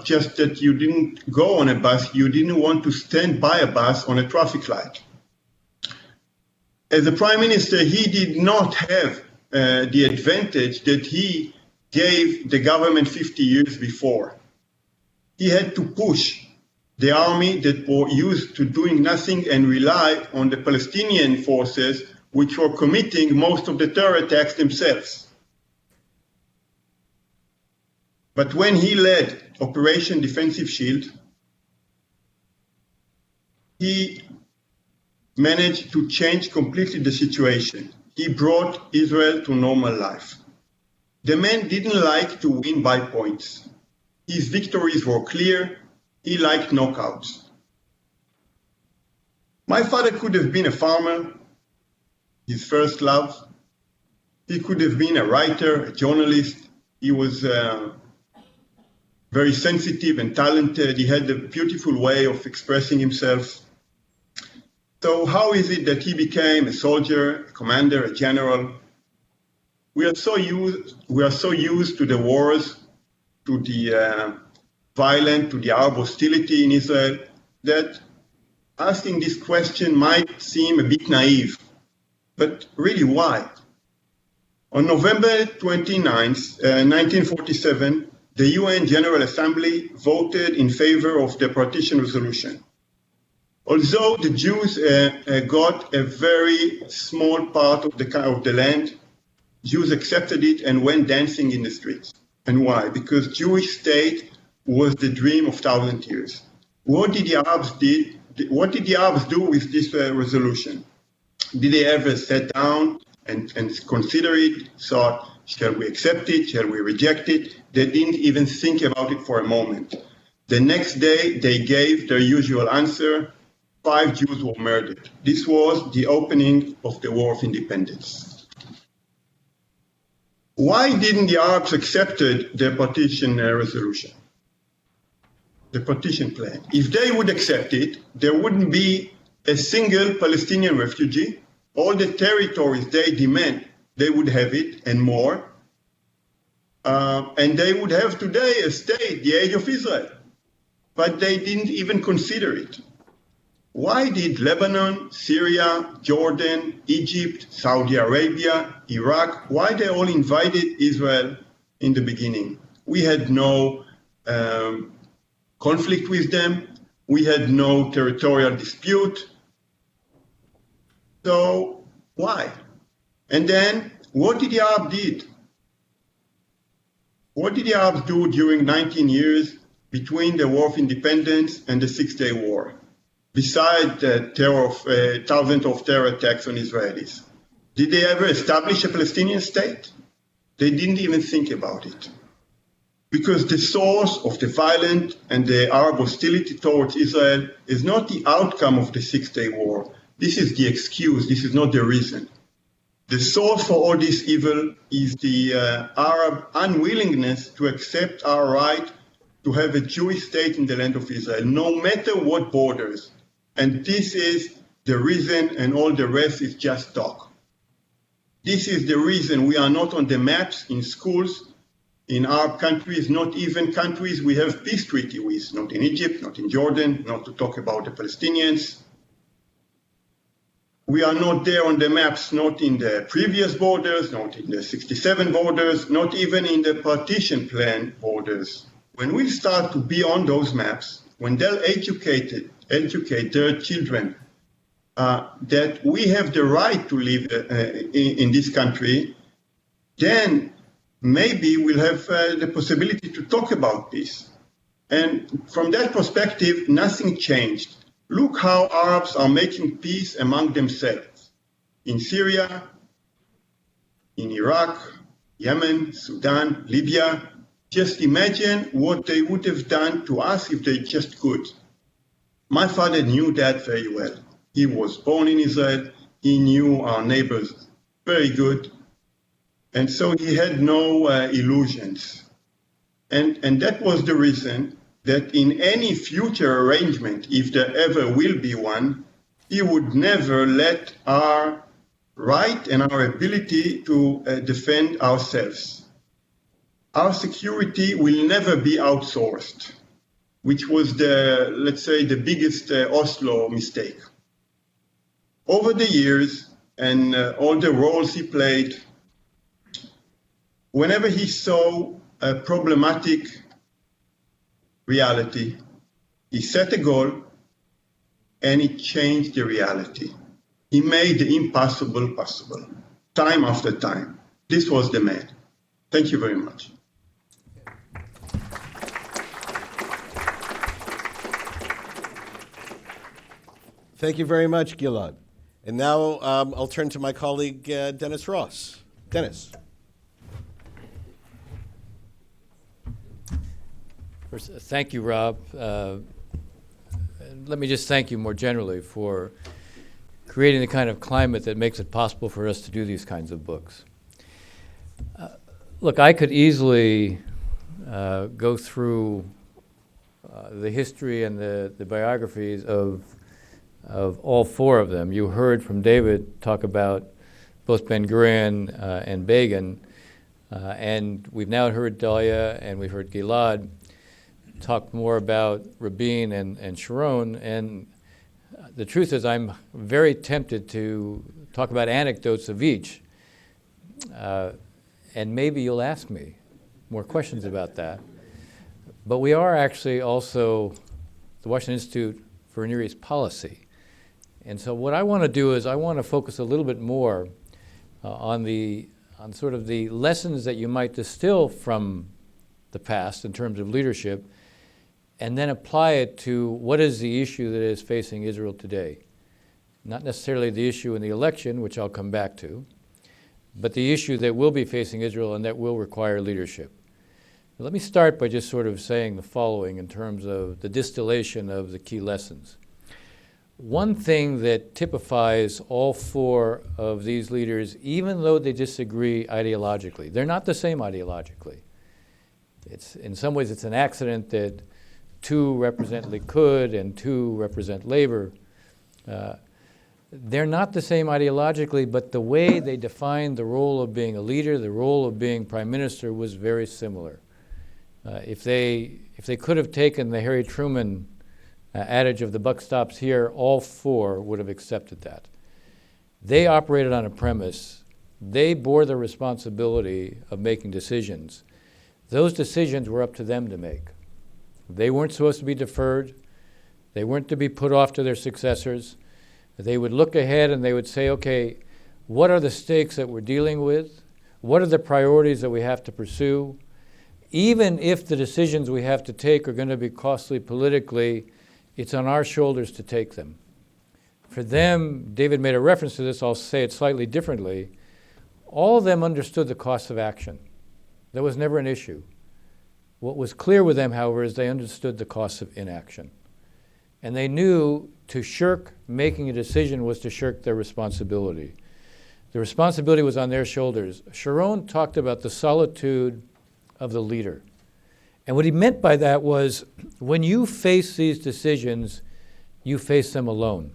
just that you didn't go on a bus, you didn't want to stand by a bus on a traffic light. As a prime minister, he did not have the advantage that he gave the government 50 years before. He had to push the army that were used to doing nothing and rely on the Palestinian forces, which were committing most of the terror attacks themselves. But when he led Operation Defensive Shield, he managed to change completely the situation. He brought Israel to normal life. The man didn't like to win by points. His victories were clear. He liked knockouts. My father could have been a farmer, his first love. He could have been a writer, a journalist. He was very sensitive and talented. He had a beautiful way of expressing himself. So how is it that he became a soldier, a commander, a general? We are so used to the wars, to the violence, to the Arab hostility in Israel, that asking this question might seem a bit naive. But really, why? On November 29th, 1947, the UN General Assembly voted in favor of the partition resolution. Although the Jews got a very small part of the land, Jews accepted it and went dancing in the streets. And why? Because Jewish state was the dream of 1,000 years. What did the Arabs do with this resolution? Did they ever sit down and consider it, thought, shall we accept it, shall we reject it? They didn't even think about it for a moment. The next day, they gave their usual answer. 5 Jews were murdered. This was the opening of the War of Independence. Why didn't the Arabs accept the partition resolution? The partition plan. If they would accept it, there wouldn't be a single Palestinian refugee. All the territories they demand, they would have it and more. And they would have today a state, the Age of Israel. But they didn't even consider it. Why did Lebanon, Syria, Jordan, Egypt, Saudi Arabia, Iraq, why they all invited Israel in the beginning? We had no conflict with them. We had no territorial dispute. So why? And then what did the Arabs did? What did the Arabs do during 19 years between the War of Independence and the Six-Day War? Besides the terror of thousands of terror attacks on Israelis, did they ever establish a Palestinian state? They didn't even think about it. Because the source of the violent and the Arab hostility towards Israel is not the outcome of the Six-Day War. This is the excuse, this is not the reason. The source for all this evil is the Arab unwillingness to accept our right to have a Jewish state in the land of Israel, no matter what borders. And this is the reason, and all the rest is just talk. This is the reason we are not on the maps in schools, in Arab countries, not even countries we have peace treaty with, not in Egypt, not in Jordan, not to talk about the Palestinians. We are not there on the maps, not in the previous borders, not in the 67 borders, not even in the partition plan borders. When we start to be on those maps, when they'll educate their children that we have the right to live in this country, then maybe we'll have the possibility to talk about this. And from that perspective, nothing changed. Look how Arabs are making peace among themselves. In Syria, in Iraq, Yemen, Sudan, Libya. Just imagine what they would have done to us if they just could. My father knew that very well. He was born in Israel. He knew our neighbors very good. And so he had no illusions. And that was the reason that in any future arrangement, if there ever will be one, he would never let our right and our ability to defend ourselves. Our security will never be outsourced, which was let's say, the biggest Oslo mistake. Over the years and all the roles he played, whenever he saw a problematic reality, he set a goal and he changed the reality. He made the impossible possible, time after time. This was the man. Thank you very much. Thank you very much, Gilad. And now I'll turn to my colleague, Dennis Ross. Dennis. First, thank you, Rob. Let me just thank you more generally for creating the kind of climate that makes it possible for us to do these kinds of books. Look, I could easily go through the history and the biographies of all 4 of them. You heard from David talk about both Ben-Gurion and Begin, and we've now heard Dalia and we've heard Gilad talk more about Rabin and Sharon, and the truth is I'm very tempted to talk about anecdotes of each, and maybe you'll ask me more questions about that. But we are actually also the Washington Institute for Near East Policy. And so what I want to do is I want to focus a little bit more on sort of the lessons that you might distill from the past in terms of leadership, and then apply it to what is the issue that is facing Israel today. Not necessarily the issue in the election, which I'll come back to, but the issue that will be facing Israel and that will require leadership. Let me start by just sort of saying the following in terms of the distillation of the key lessons. One thing that typifies all four of these leaders, even though they disagree ideologically, they're not the same ideologically. In some ways, it's an accident that two represent Likud and two represent Labor. They're not the same ideologically, but the way they defined the role of being a leader, the role of being prime minister, was very similar. If they could have taken the Harry Truman adage of the buck stops here, all four would have accepted that. They operated on a premise. They bore the responsibility of making decisions. Those decisions were up to them to make. They weren't supposed to be deferred. They weren't to be put off to their successors. They would look ahead and they would say, okay, what are the stakes that we're dealing with? What are the priorities that we have to pursue? Even if the decisions we have to take are going to be costly politically, it's on our shoulders to take them. For them, David made a reference to this, I'll say it slightly differently. All of them understood the cost of action. That was never an issue. What was clear with them, however, is they understood the cost of inaction. And they knew to shirk making a decision was to shirk their responsibility. The responsibility was on their shoulders. Sharon talked about the solitude of the leader. And what he meant by that was, when you face these decisions, you face them alone.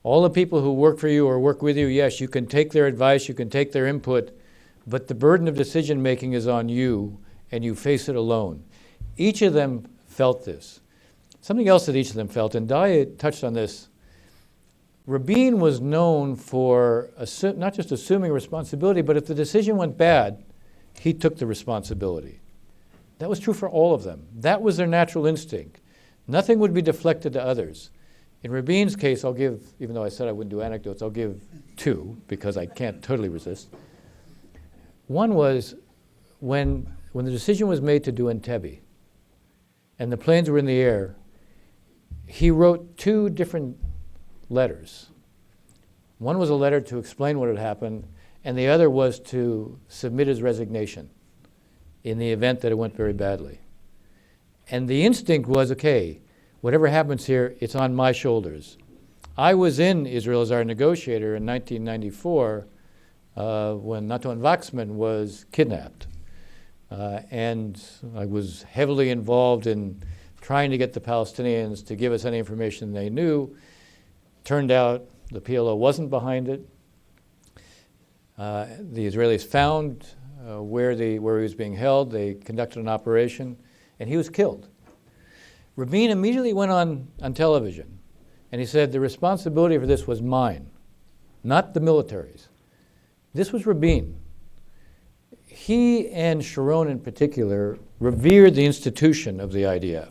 All the people who work for you or work with you, yes, you can take their advice, you can take their input, but the burden of decision making is on you, and you face it alone. Each of them felt this. Something else that each of them felt, and Dalia touched on this, Rabin was known for not just assuming responsibility, but if the decision went bad, he took the responsibility. That was true for all of them. That was their natural instinct. Nothing would be deflected to others. In Rabin's case, I'll give, even though I said I wouldn't do anecdotes, I'll give two, because I can't totally resist. One was when the decision was made to do Entebbe, and the planes were in the air, he wrote two different letters. One was a letter to explain what had happened, and the other was to submit his resignation in the event that it went very badly. And the instinct was, okay, whatever happens here, it's on my shoulders. I was in Israel as our negotiator in 1994 when Natan Wachsman was kidnapped. And I was heavily involved in trying to get the Palestinians to give us any information they knew. Turned out the PLO wasn't behind it. The Israelis found where he was being held. They conducted an operation, and he was killed. Rabin immediately went on television, and he said the responsibility for this was mine, not the military's. This was Rabin. He and Sharon in particular revered the institution of the IDF.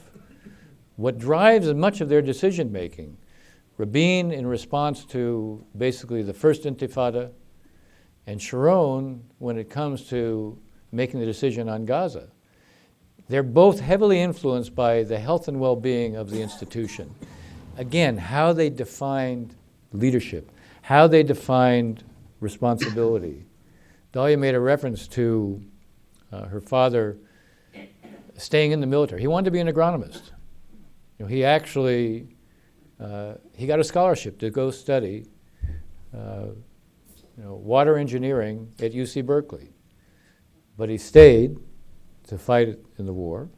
What drives much of their decision making, Rabin in response to basically the first Intifada, and Sharon when it comes to making the decision on Gaza. They're both heavily influenced by the health and well-being of the institution. Again, how they defined leadership, how they defined responsibility. Dalia made a reference to her father staying in the military. He wanted to be an agronomist. He actually, he got a scholarship to go study water engineering at UC Berkeley. But he stayed to fight in the war.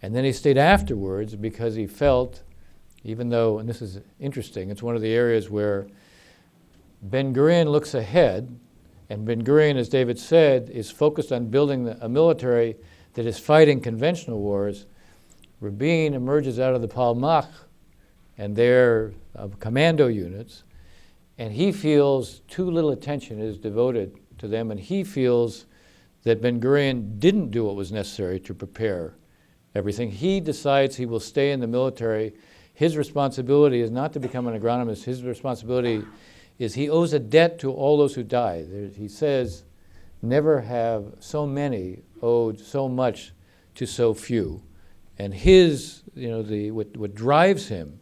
And then he stayed afterwards because he felt, even though, and this is interesting, it's one of the areas where Ben-Gurion looks ahead, and Ben-Gurion, as David said, is focused on building a military that is fighting conventional wars. Rabin emerges out of the Palmach and their commando units, and he feels too little attention is devoted to them, and he feels that Ben-Gurion didn't do what was necessary to prepare everything. He decides he will stay in the military. His responsibility is not to become an agronomist. His responsibility is he owes a debt to all those who died. He says, never have so many owed so much to so few. And his, what drives him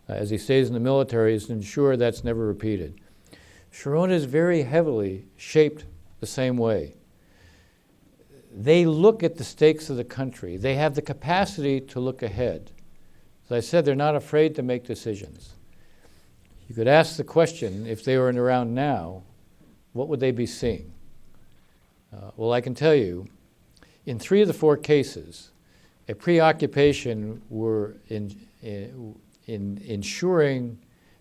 as he stays in the military is to ensure that's never repeated. Sharon is very heavily shaped the same way. They look at the stakes of the country. They have the capacity to look ahead. As I said, they're not afraid to make decisions. You could ask the question, if they were around now, what would they be seeing? Well, I can tell you, in 3 of the 4 cases, a preoccupation were in ensuring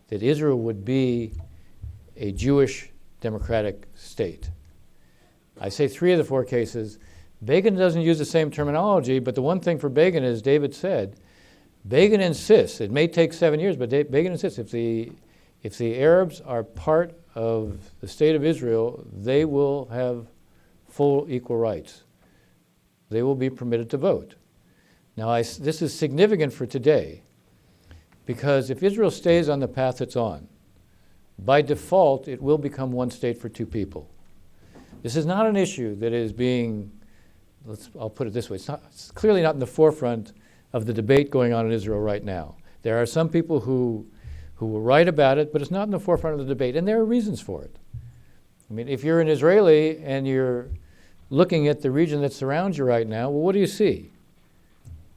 that Israel would be a Jewish democratic state. I say 3 of the 4 cases. Begin doesn't use the same terminology, but the one thing for Begin, as David said, Begin insists, it may take 7 years, but Begin insists, if the Arabs are part of the state of Israel, they will have full equal rights. They will be permitted to vote. Now, this is significant for today, because if Israel stays on the path it's on, by default, it will become one state for 2 people. This is not an issue that is being, I'll put it this way, it's clearly not in the forefront of the debate going on in Israel right now. There are some people who will write about it, but it's not in the forefront of the debate, and there are reasons for it. I mean, if you're an Israeli and you're looking at the region that surrounds you right now, well, what do you see?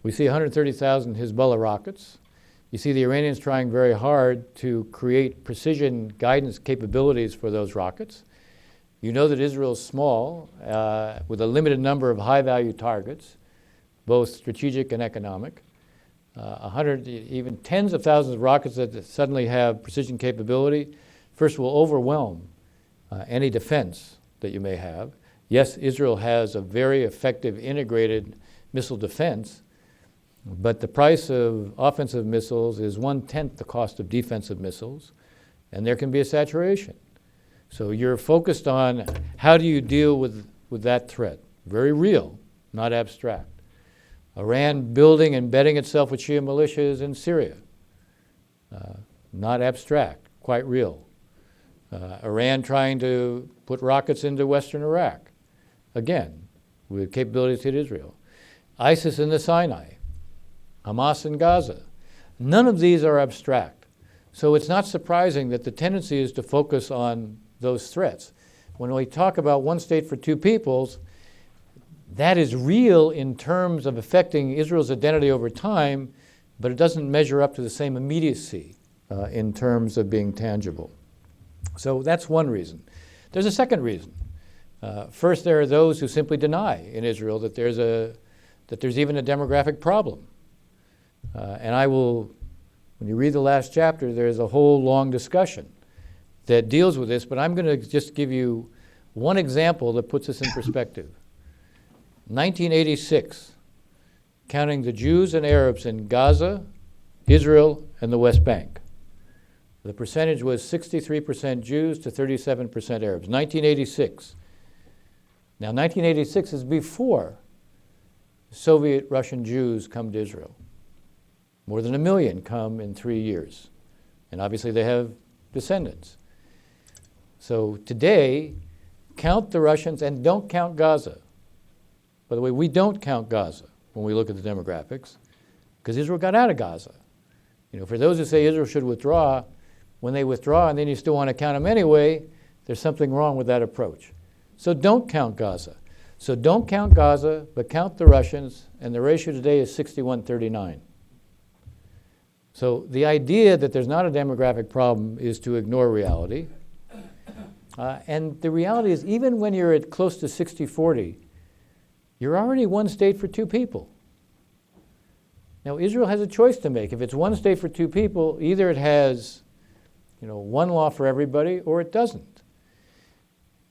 We see 130,000 Hezbollah rockets. You see the Iranians trying very hard to create precision guidance capabilities for those rockets. You know that Israel is small, with a limited number of high-value targets, both strategic and economic. 100, even tens of thousands of rockets that suddenly have precision capability, first will overwhelm any defense that you may have. Yes, Israel has a very effective integrated missile defense, but the price of offensive missiles is 1/10 the cost of defensive missiles, and there can be a saturation. So you're focused on how do you deal with that threat. Very real, not abstract. Iran building and bedding itself with Shia militias in Syria. Not abstract, quite real. Iran trying to put rockets into western Iraq, again, with capabilities to hit Israel. ISIS in the Sinai. Hamas in Gaza. None of these are abstract. So it's not surprising that the tendency is to focus on those threats. When we talk about one state for 2 peoples, that is real in terms of affecting Israel's identity over time, but it doesn't measure up to the same immediacy in terms of being tangible. So that's one reason. There's a second reason. First, there are those who simply deny in Israel that there's even a demographic problem. And I will, when you read the last chapter, there's a whole long discussion that deals with this, but I'm going to just give you one example that puts this in perspective. 1986, counting the Jews and Arabs in Gaza, Israel, and the West Bank. The percentage was 63% Jews to 37% Arabs. 1986. Now, 1986 is before Soviet Russian Jews come to Israel. More than 1 million come in 3 years. And obviously they have descendants. So today, count the Russians and don't count Gaza. By the way, we don't count Gaza when we look at the demographics, because Israel got out of Gaza. For those who say Israel should withdraw, when they withdraw and then you still want to count them anyway, there's something wrong with that approach. So don't count Gaza. So don't count Gaza, but count the Russians, and the ratio today is 61-39. So the idea that there's not a demographic problem is to ignore reality. And the reality is, even when you're at close to 60-40, you're already one state for 2 people. Now, Israel has a choice to make. If it's one state for 2 people, either it has, one law for everybody, or it doesn't.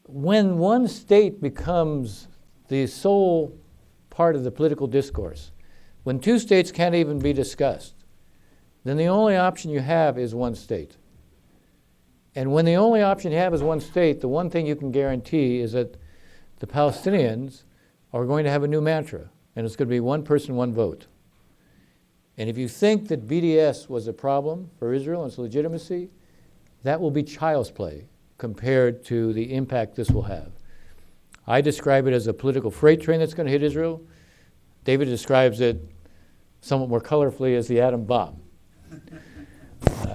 When one state becomes the sole part of the political discourse, when 2 states can't even be discussed, then the only option you have is one state. And when the only option you have is one state, the one thing you can guarantee is that the Palestinians are going to have a new mantra. and it's going to be one person, one vote. And if you think that BDS was a problem for Israel and its legitimacy, that will be child's play compared to the impact this will have. I describe it as a political freight train that's going to hit Israel. David describes it somewhat more colorfully as the atom bomb.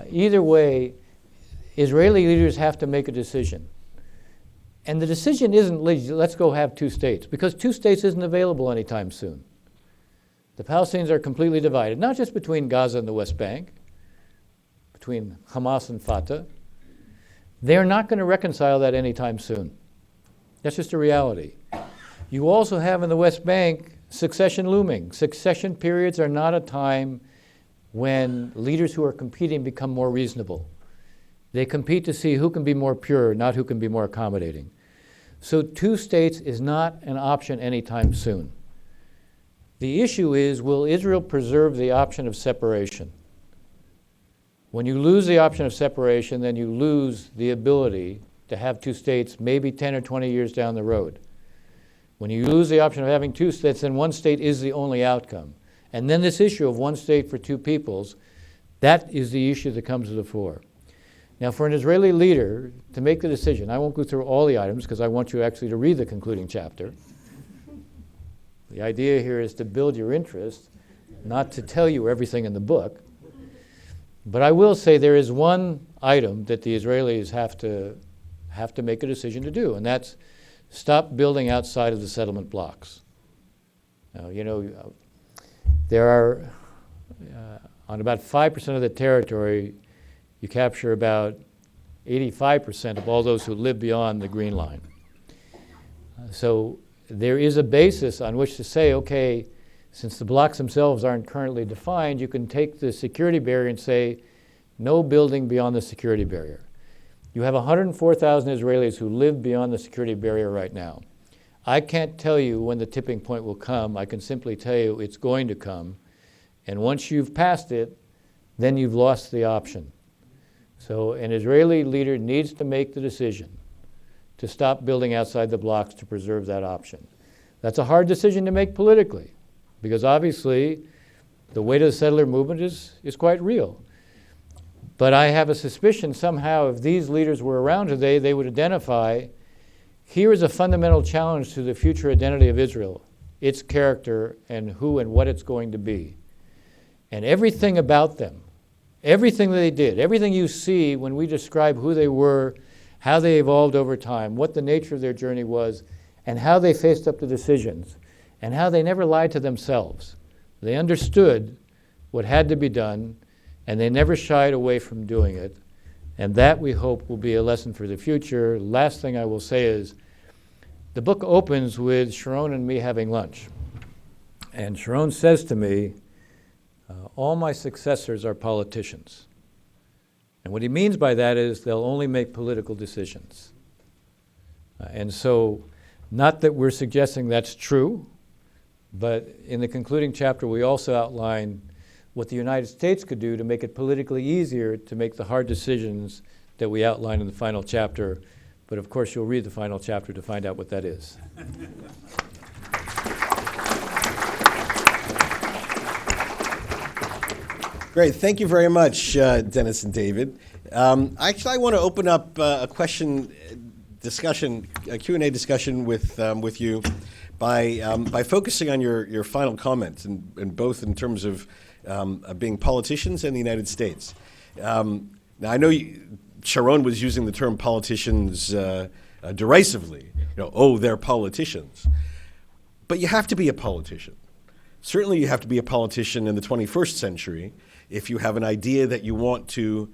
Either way, Israeli leaders have to make a decision. And the decision isn't, let's go have two states, because two states isn't available anytime soon. The Palestinians are completely divided, not just between Gaza and the West Bank, between Hamas and Fatah. They're not going to reconcile that anytime soon. That's just a reality. You also have in the West Bank succession looming. Succession periods are not a time when leaders who are competing become more reasonable. They compete to see who can be more pure, not who can be more accommodating. So two states is not an option anytime soon. The issue is, will Israel preserve the option of separation? When you lose the option of separation, then you lose the ability to have two states maybe 10 or 20 years down the road. When you lose the option of having two states, then one state is the only outcome. And then this issue of one state for two peoples, that is the issue that comes to the fore. Now, for an Israeli leader to make the decision, I won't go through all the items because I want you actually to read the concluding chapter. The idea here is to build your interest, not to tell you everything in the book. But I will say there is one item that the Israelis have to make a decision to do, and that's stop building outside of the settlement blocks. Now, there are, on about 5% of the territory, you capture about 85% of all those who live beyond the Green Line. So there is a basis on which to say, okay, since the blocks themselves aren't currently defined, you can take the security barrier and say, no building beyond the security barrier. You have 104,000 Israelis who live beyond the security barrier right now. I can't tell you when the tipping point will come. I can simply tell you it's going to come. And once you've passed it, then you've lost the option. So an Israeli leader needs to make the decision to stop building outside the blocks to preserve that option. That's a hard decision to make politically, because obviously the weight of the settler movement is quite real. But I have a suspicion somehow if these leaders were around today, they would identify, here is a fundamental challenge to the future identity of Israel, its character and who and what it's going to be. And everything about them, everything that they did, everything you see when we describe who they were, how they evolved over time, what the nature of their journey was, and how they faced up to decisions, and how they never lied to themselves. They understood what had to be done, and they never shied away from doing it. And that, we hope, will be a lesson for the future. Last thing I will say is, the book opens with Sharon and me having lunch. And Sharon says to me, all my successors are politicians. And what he means by that is they'll only make political decisions. And so, not that we're suggesting that's true, but in the concluding chapter we also outline what the United States could do to make it politically easier to make the hard decisions that we outline in the final chapter. But of course you'll read the final chapter to find out what that is. Great. Thank you very much, Dennis and David. Actually, I want to open up a Q&A discussion with you by focusing on your final comments, and both in terms of being politicians and the United States. Now, I know Sharon was using the term politicians derisively. They're politicians. But you have to be a politician. Certainly you have to be a politician in the 21st century if you have an idea that you want to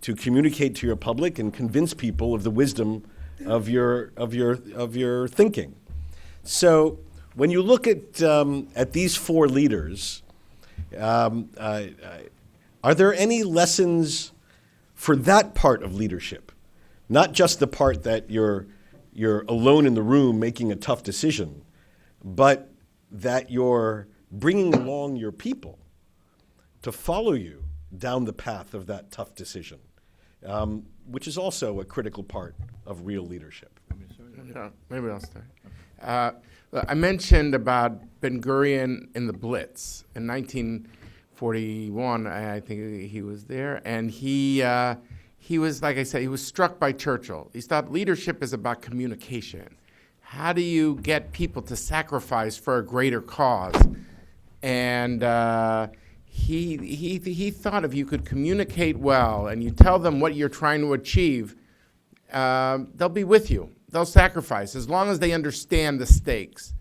communicate to your public and convince people of the wisdom of your thinking. So when you look at these four leaders, are there any lessons for that part of leadership? Not just the part that you're alone in the room making a tough decision, but that you're bringing along your people to follow you down the path of that tough decision, which is also a critical part of real leadership. Yeah, maybe I'll start. I mentioned about Ben-Gurion in the Blitz in 1941. I think he was there, and he was, like I said, he was struck by Churchill. He thought leadership is about communication. How do you get people to sacrifice for a greater cause? And he thought if you could communicate well and you tell them what you're trying to achieve, they'll be with you. They'll sacrifice as long as they understand the stakes.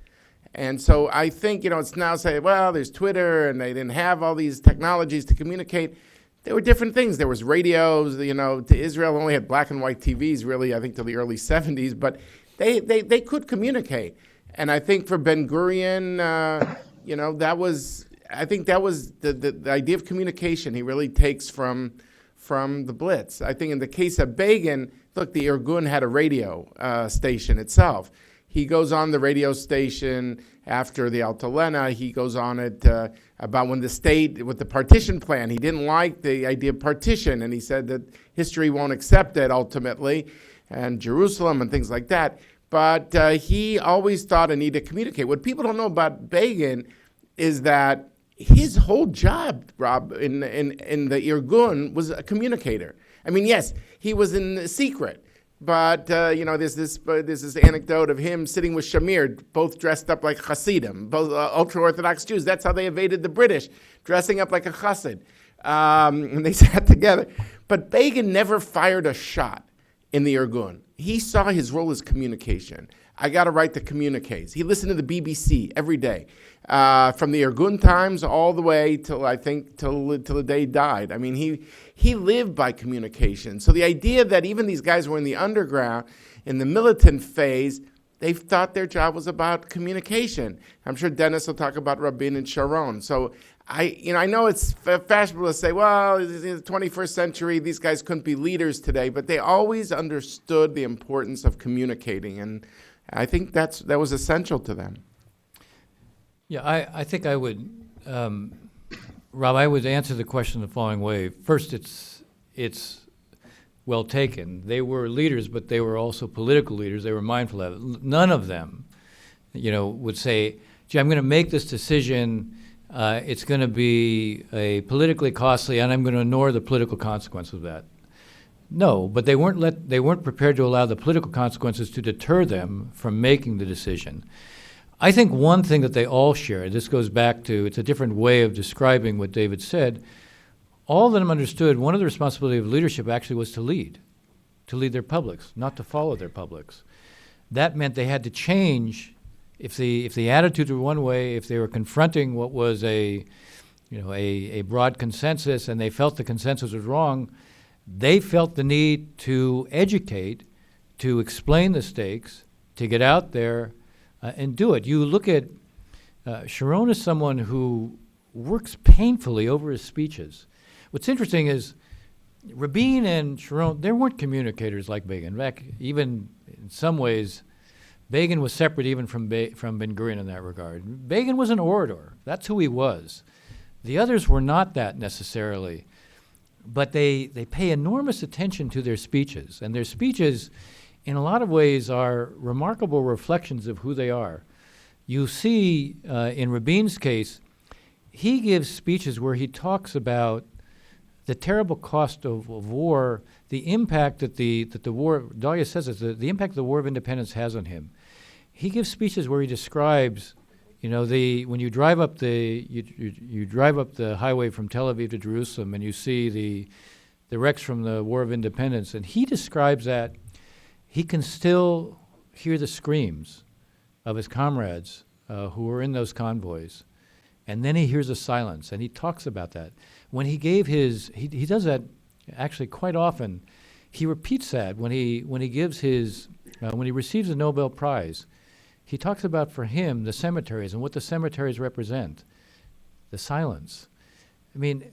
And so I think, it's now say, well, there's Twitter and they didn't have all these technologies to communicate. There were different things. There was radios, to Israel only had black and white TVs really, I think, till the early 70s, but they could communicate. And I think for Ben-Gurion, that was the idea of communication he really takes from the Blitz. I think in the case of Begin, look, the Irgun had a radio station itself. He goes on the radio station after the Altalena. He goes on it about when the state, with the partition plan, he didn't like the idea of partition, and he said that history won't accept it ultimately, and Jerusalem and things like that. But he always thought a need to communicate. What people don't know about Begin is that his whole job, Rob, in the Irgun was a communicator. I mean, yes, he was in secret, but there's this anecdote of him sitting with Shamir, both dressed up like Hasidim, both ultra-Orthodox Jews. That's how they evaded the British, dressing up like a Hasid. And they sat together. But Begin never fired a shot in the Irgun. He saw his role as communication. I got to write the communiques. He listened to the BBC every day, from the Irgun times all the way till the day he died. I mean, he lived by communication. So the idea that even these guys were in the underground, in the militant phase, they thought their job was about communication. I'm sure Dennis will talk about Rabin and Sharon. So I know it's fashionable to say, well, in the 21st century, these guys couldn't be leaders today, but they always understood the importance of communicating, and I think that was essential to them. Yeah, I think I would, Rob, I would answer the question the following way. First, it's well taken. They were leaders, but they were also political leaders. They were mindful of it. None of them, would say, gee, I'm going to make this decision. It's going to be politically costly, and I'm going to ignore the political consequence of that. No, but they weren't prepared to allow the political consequences to deter them from making the decision. I think one thing that they all share, this goes back to, it's a different way of describing what David said, all of them understood one of the responsibilities of leadership actually was to lead their publics, not to follow their publics. That meant they had to change. If the attitudes were one way, if they were confronting what was a broad consensus and they felt the consensus was wrong, they felt the need to educate, to explain the stakes, to get out there and do it. You look at Sharon is someone who works painfully over his speeches. What's interesting is Rabin and Sharon, they weren't communicators like Begin. In fact, even in some ways, Begin was separate even from Ben-Gurion in that regard. Begin was an orator. That's who he was. The others were not that necessarily. But they pay enormous attention to their speeches. And their speeches, in a lot of ways, are remarkable reflections of who they are. You see, in Rabin's case, he gives speeches where he talks about the terrible cost of war, the impact that the war, Dalia says it, the impact the War of Independence has on him. He gives speeches where he describes, when you drive up you drive up the highway from Tel Aviv to Jerusalem and you see the wrecks from the War of Independence, and he describes that he can still hear the screams of his comrades who were in those convoys. And then he hears a silence, and he talks about that. When he gave he does that actually quite often. He repeats that when he gives when he receives the Nobel Prize. He talks about, for him, the cemeteries and what the cemeteries represent, the silence. I mean,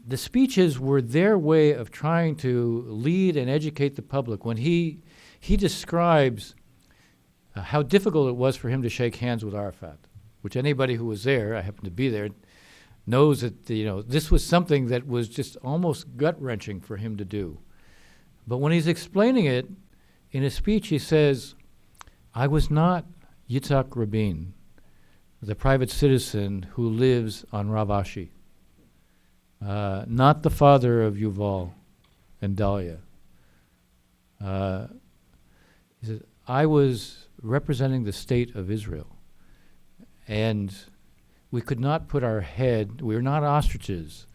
the speeches were their way of trying to lead and educate the public. When he describes how difficult it was for him to shake hands with Arafat, which anybody who was there, I happened to be there, knows that this was something that was just almost gut-wrenching for him to do. But when he's explaining it in his speech, he says, I was not Yitzhak Rabin, the private citizen who lives on Rav Ashi, not the father of Yuval and Dalia. He says, I was representing the state of Israel, and we could not put our head, we were not ostriches,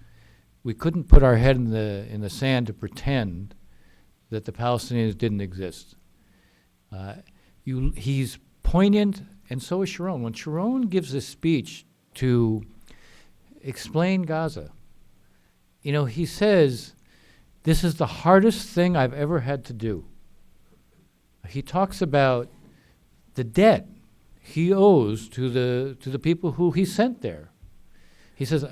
we couldn't put our head in the sand to pretend that the Palestinians didn't exist. He's poignant, and so is Sharon. When Sharon gives a speech to explain Gaza, he says, this is the hardest thing I've ever had to do. He talks about the debt he owes to the people who he sent there. He says,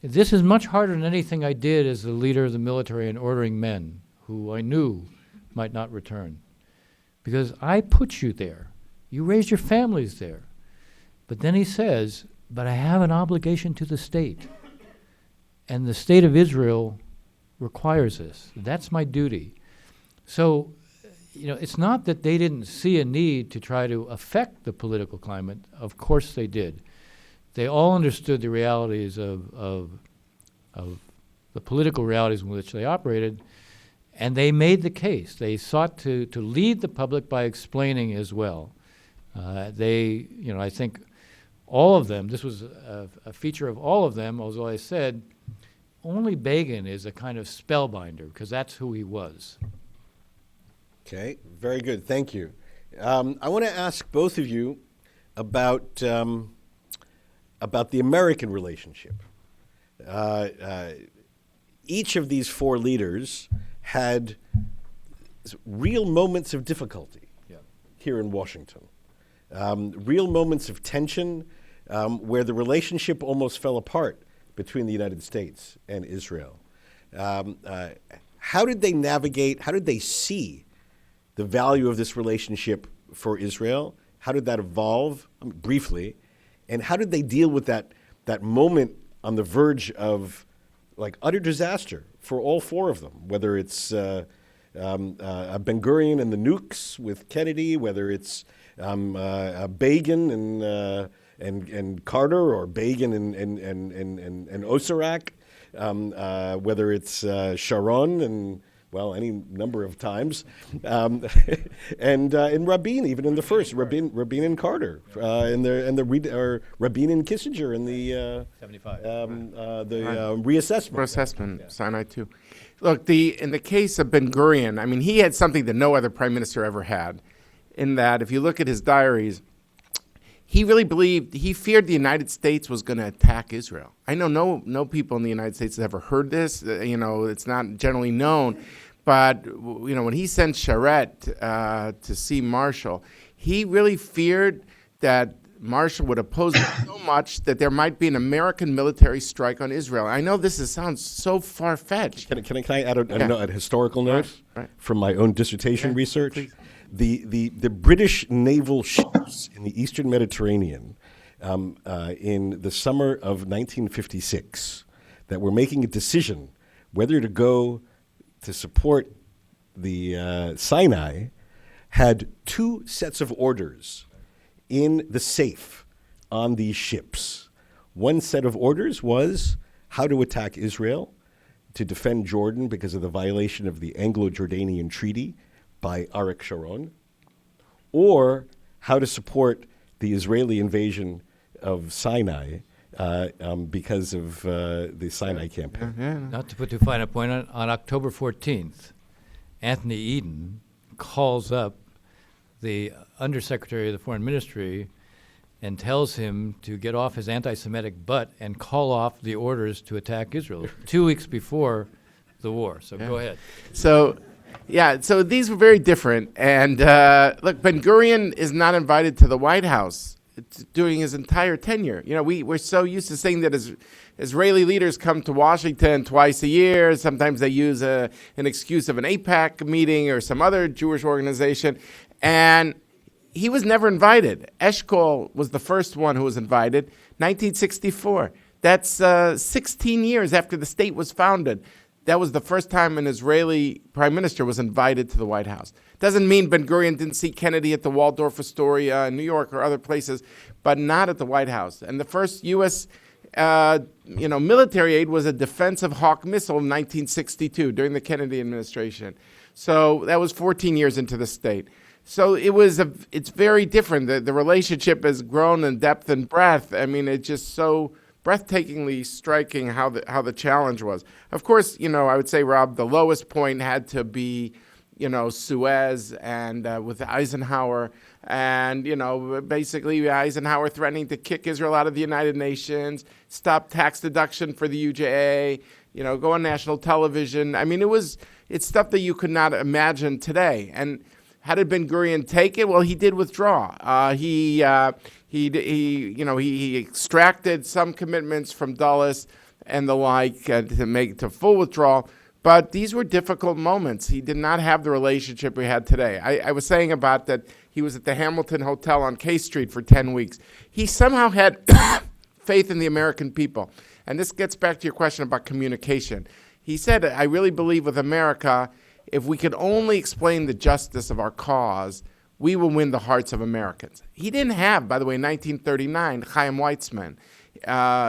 this is much harder than anything I did as the leader of the military in ordering men who I knew might not return. Because I put you there. You raised your families there. But then he says, but I have an obligation to the state. And the state of Israel requires this. That's my duty. So, it's not that they didn't see a need to try to affect the political climate. Of course they did. They all understood the realities of the political realities in which they operated, and they made the case. They sought to lead the public by explaining as well. I think all of them, this was a feature of all of them, although I said only Begin is a kind of spellbinder, because that's who he was. Okay, very good. Thank you. I want to ask both of you about the American relationship. Each of these four leaders had real moments of difficulty here in Washington, real moments of tension where the relationship almost fell apart between the United States and Israel. How did they navigate, how did they see the value of this relationship for Israel? How did that evolve, briefly? And how did they deal with that moment on the verge of utter disaster for all four of them, whether it's Ben-Gurion and the nukes with Kennedy, whether it's Begin and Carter, or Begin and Osirak, whether it's Sharon and any number of times, and Rabin, even in the first, Rabin and Carter, and Rabin and Kissinger in the 75, reassessment. Sinai too. Look, in the case of Ben-Gurion, he had something that no other prime minister ever had, in that if you look at his diaries, he really he feared the United States was going to attack Israel. I know no people in the United States have ever heard this. It's not generally known. But, when he sent Charette to see Marshall, he really feared that Marshall would oppose it so much that there might be an American military strike on Israel. I know this sounds so far-fetched. Can I add a historical note from my own dissertation research? Please. The British naval ships in the Eastern Mediterranean in the summer of 1956 that were making a decision whether to go to support the Sinai had two sets of orders in the safe on these ships. One set of orders was how to attack Israel, to defend Jordan because of the violation of the Anglo-Jordanian Treaty by Ariel Sharon, or how to support the Israeli invasion of Sinai because of the Sinai campaign. Not to put too fine a point on October 14th, Anthony Eden calls up the Undersecretary of the Foreign Ministry and tells him to get off his anti-Semitic butt and call off the orders to attack Israel 2 weeks before the war. So go ahead. So these were very different. And look, Ben-Gurion is not invited to the White House during his entire tenure. We're so used to saying that Israeli leaders come to Washington twice a year. Sometimes they use an excuse of an AIPAC meeting or some other Jewish organization. And he was never invited. Eshkol was the first one who was invited, 1964. That's 16 years after the state was founded. that was the first time an Israeli prime minister was invited to the White House. Doesn't mean Ben-Gurion didn't see Kennedy at the Waldorf Astoria in New York or other places, but not at the White House. And the first U.S. Military aid was a defensive Hawk missile in 1962 during the Kennedy administration. So that was 14 years into the state. So it's very different. The relationship has grown in depth and breadth. I mean, it's just so breathtakingly striking how the challenge was. Of course, I would say, Rob, the lowest point had to be, Suez and with Eisenhower, and basically Eisenhower threatening to kick Israel out of the United Nations, stop tax deduction for the UJA, go on national television. I mean, it's stuff that you could not imagine today. And how did Ben-Gurion take it? Well, he did withdraw. He extracted some commitments from Dulles and the like to full withdrawal. But these were difficult moments. He did not have the relationship we had today. I was saying about that he was at the Hamilton Hotel on K Street for 10 weeks. He somehow had faith in the American people. And this gets back to your question about communication. He said, I really believe with America, if we could only explain the justice of our cause, we will win the hearts of Americans. He didn't have, by the way, in 1939, Chaim Weizmann,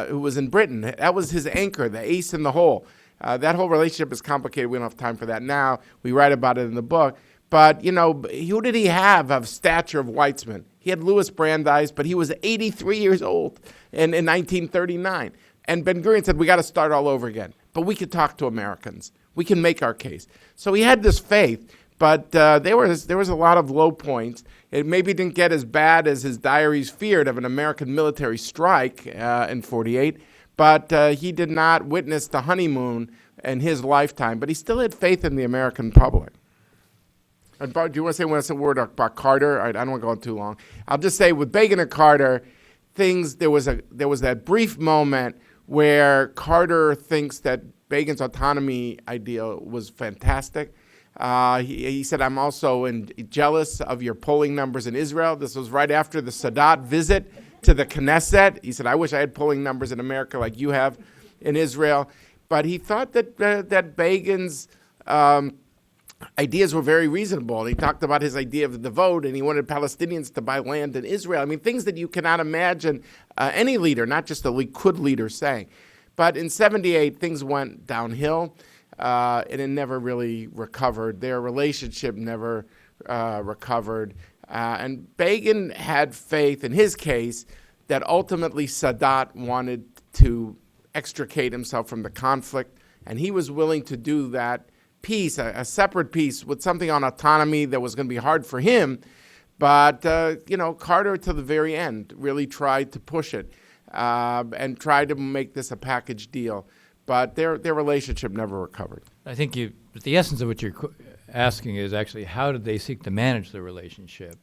who was in Britain. That was his anchor, the ace in the hole. That whole relationship is complicated. We don't have time for that now. We write about it in the book. But, who did he have of stature of Weizmann? He had Louis Brandeis, but he was 83 years old in 1939. And Ben-Gurion said, we got to start all over again. But we could talk to Americans. We can make our case. So he had this faith, but there was a lot of low points. It maybe didn't get as bad as his diaries feared of an American military strike in 48, but he did not witness the honeymoon in his lifetime. But he still had faith in the American public. And Bart, do you want to say one word about Carter? I don't want to go on too long. I'll just say with Begin and Carter, there was that brief moment where Carter thinks that Begin's autonomy ideal was fantastic. He said, I'm also jealous of your polling numbers in Israel. This was right after the Sadat visit to the Knesset. He said, I wish I had polling numbers in America like you have in Israel. But he thought that Begin's ideas were very reasonable. And he talked about his idea of the vote, and he wanted Palestinians to buy land in Israel. I mean, things that you cannot imagine any leader, not just a Likud leader, saying. But in 78, things went downhill, and it never really recovered. Their relationship never recovered. And Begin had faith, in his case, that ultimately Sadat wanted to extricate himself from the conflict, and he was willing to do that peace, a separate peace with something on autonomy that was going to be hard for him. But, Carter, to the very end, really tried to push it and tried to make this a package deal. But their relationship never recovered. I think the essence of what you're asking is actually how did they seek to manage the relationship?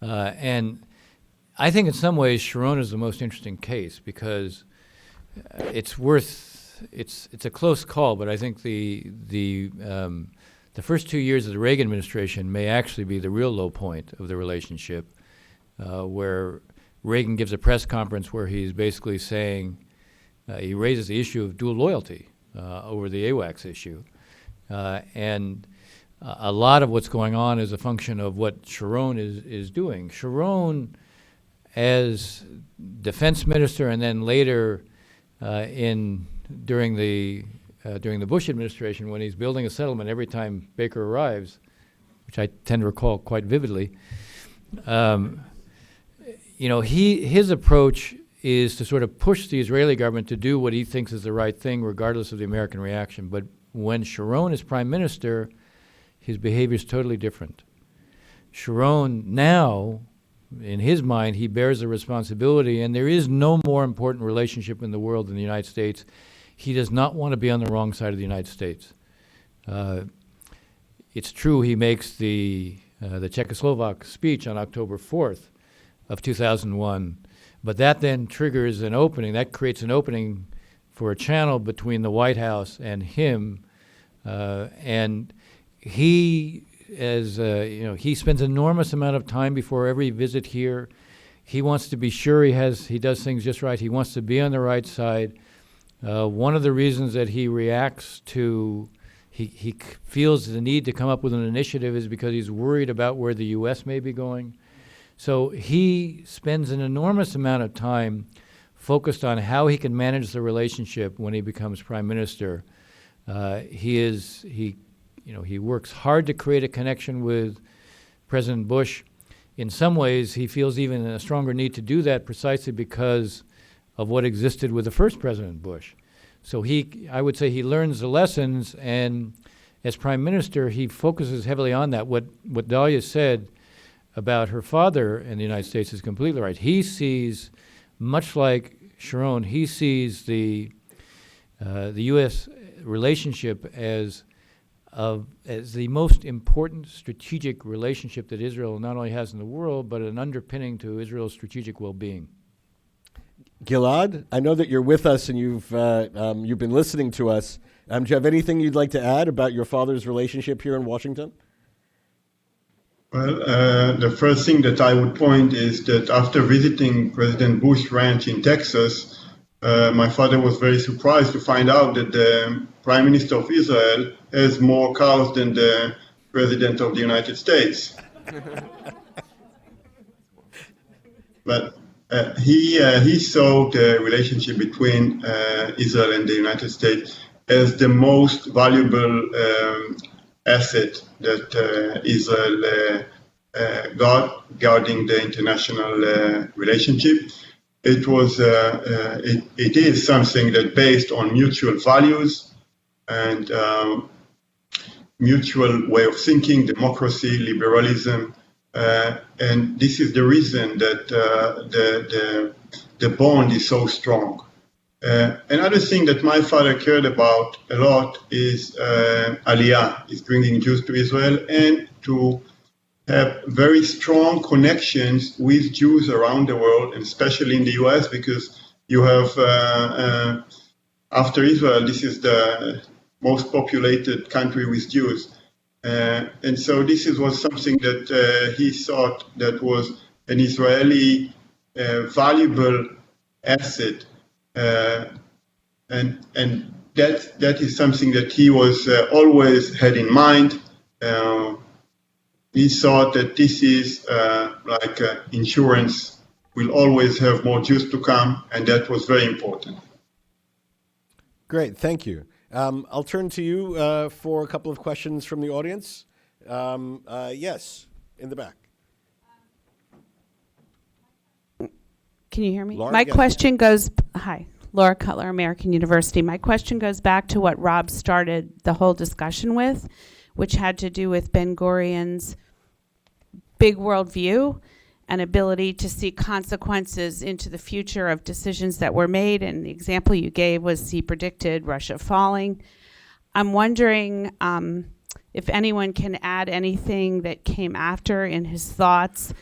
And I think in some ways Sharon is the most interesting case because it's a close call, but I think the first 2 years of the Reagan administration may actually be the real low point of the relationship, where Reagan gives a press conference where he's basically saying he raises the issue of dual loyalty over the AWACS issue, and a lot of what's going on is a function of what Sharon is doing. Sharon, as defense minister, and then later during the Bush administration, when he's building a settlement every time Baker arrives, which I tend to recall quite vividly, his approach is to sort of push the Israeli government to do what he thinks is the right thing, regardless of the American reaction. But when Sharon is prime minister, his behavior is totally different. Sharon now, in his mind, he bears the responsibility, and there is no more important relationship in the world than the United States. He does not want to be on the wrong side of the United States. It's true he makes the Czechoslovak speech on October 4th of 2001, but that then triggers an opening. That creates an opening for a channel between the White House and him, and he, he spends an enormous amount of time before every visit here. He wants to be sure he does things just right. He wants to be on the right side. One of the reasons that he reacts to, he feels the need to come up with an initiative is because he's worried about where the U.S. may be going. So he spends an enormous amount of time focused on how he can manage the relationship when he becomes prime minister. He works hard to create a connection with President Bush. In some ways, he feels even a stronger need to do that precisely because of what existed with the first President Bush. So I would say he learns the lessons, and as prime minister, he focuses heavily on that. What Dalia said about her father in the United States is completely right. He sees, much like Sharon, he sees the U.S. relationship as the most important strategic relationship that Israel not only has in the world, but an underpinning to Israel's strategic well-being. Gilad, I know that you're with us and you've been listening to us. Do you have anything you'd like to add about your father's relationship here in Washington? Well, the first thing that I would point is that after visiting President Bush Ranch in Texas, my father was very surprised to find out that the Prime Minister of Israel has more cars than the President of the United States. But he saw the relationship between Israel and the United States as the most valuable asset that Israel got regarding the international relationship. It is something that based on mutual values and mutual way of thinking, democracy, liberalism, and this is the reason that the bond is so strong. Another thing that my father cared about a lot is Aliyah, is bringing Jews to Israel, and to have very strong connections with Jews around the world, and especially in the U.S., because you have, after Israel, this is the most populated country with Jews. And so this was something that he thought that was an Israeli valuable asset. And that is something that he was always had in mind. He thought that this is like insurance, will always have more Jews to come, and that was very important. Great, thank you. I'll turn to you for a couple of questions from the audience. Yes, in the back. Can you hear me? Laura, My yes. question goes, hi, Laura Cutler, American University. My question goes back to what Rob started the whole discussion with, which had to do with Ben-Gurion's big worldview and ability to see consequences into the future of decisions that were made. And the example you gave was he predicted Russia falling. I'm wondering if anyone can add anything that came after in his thoughts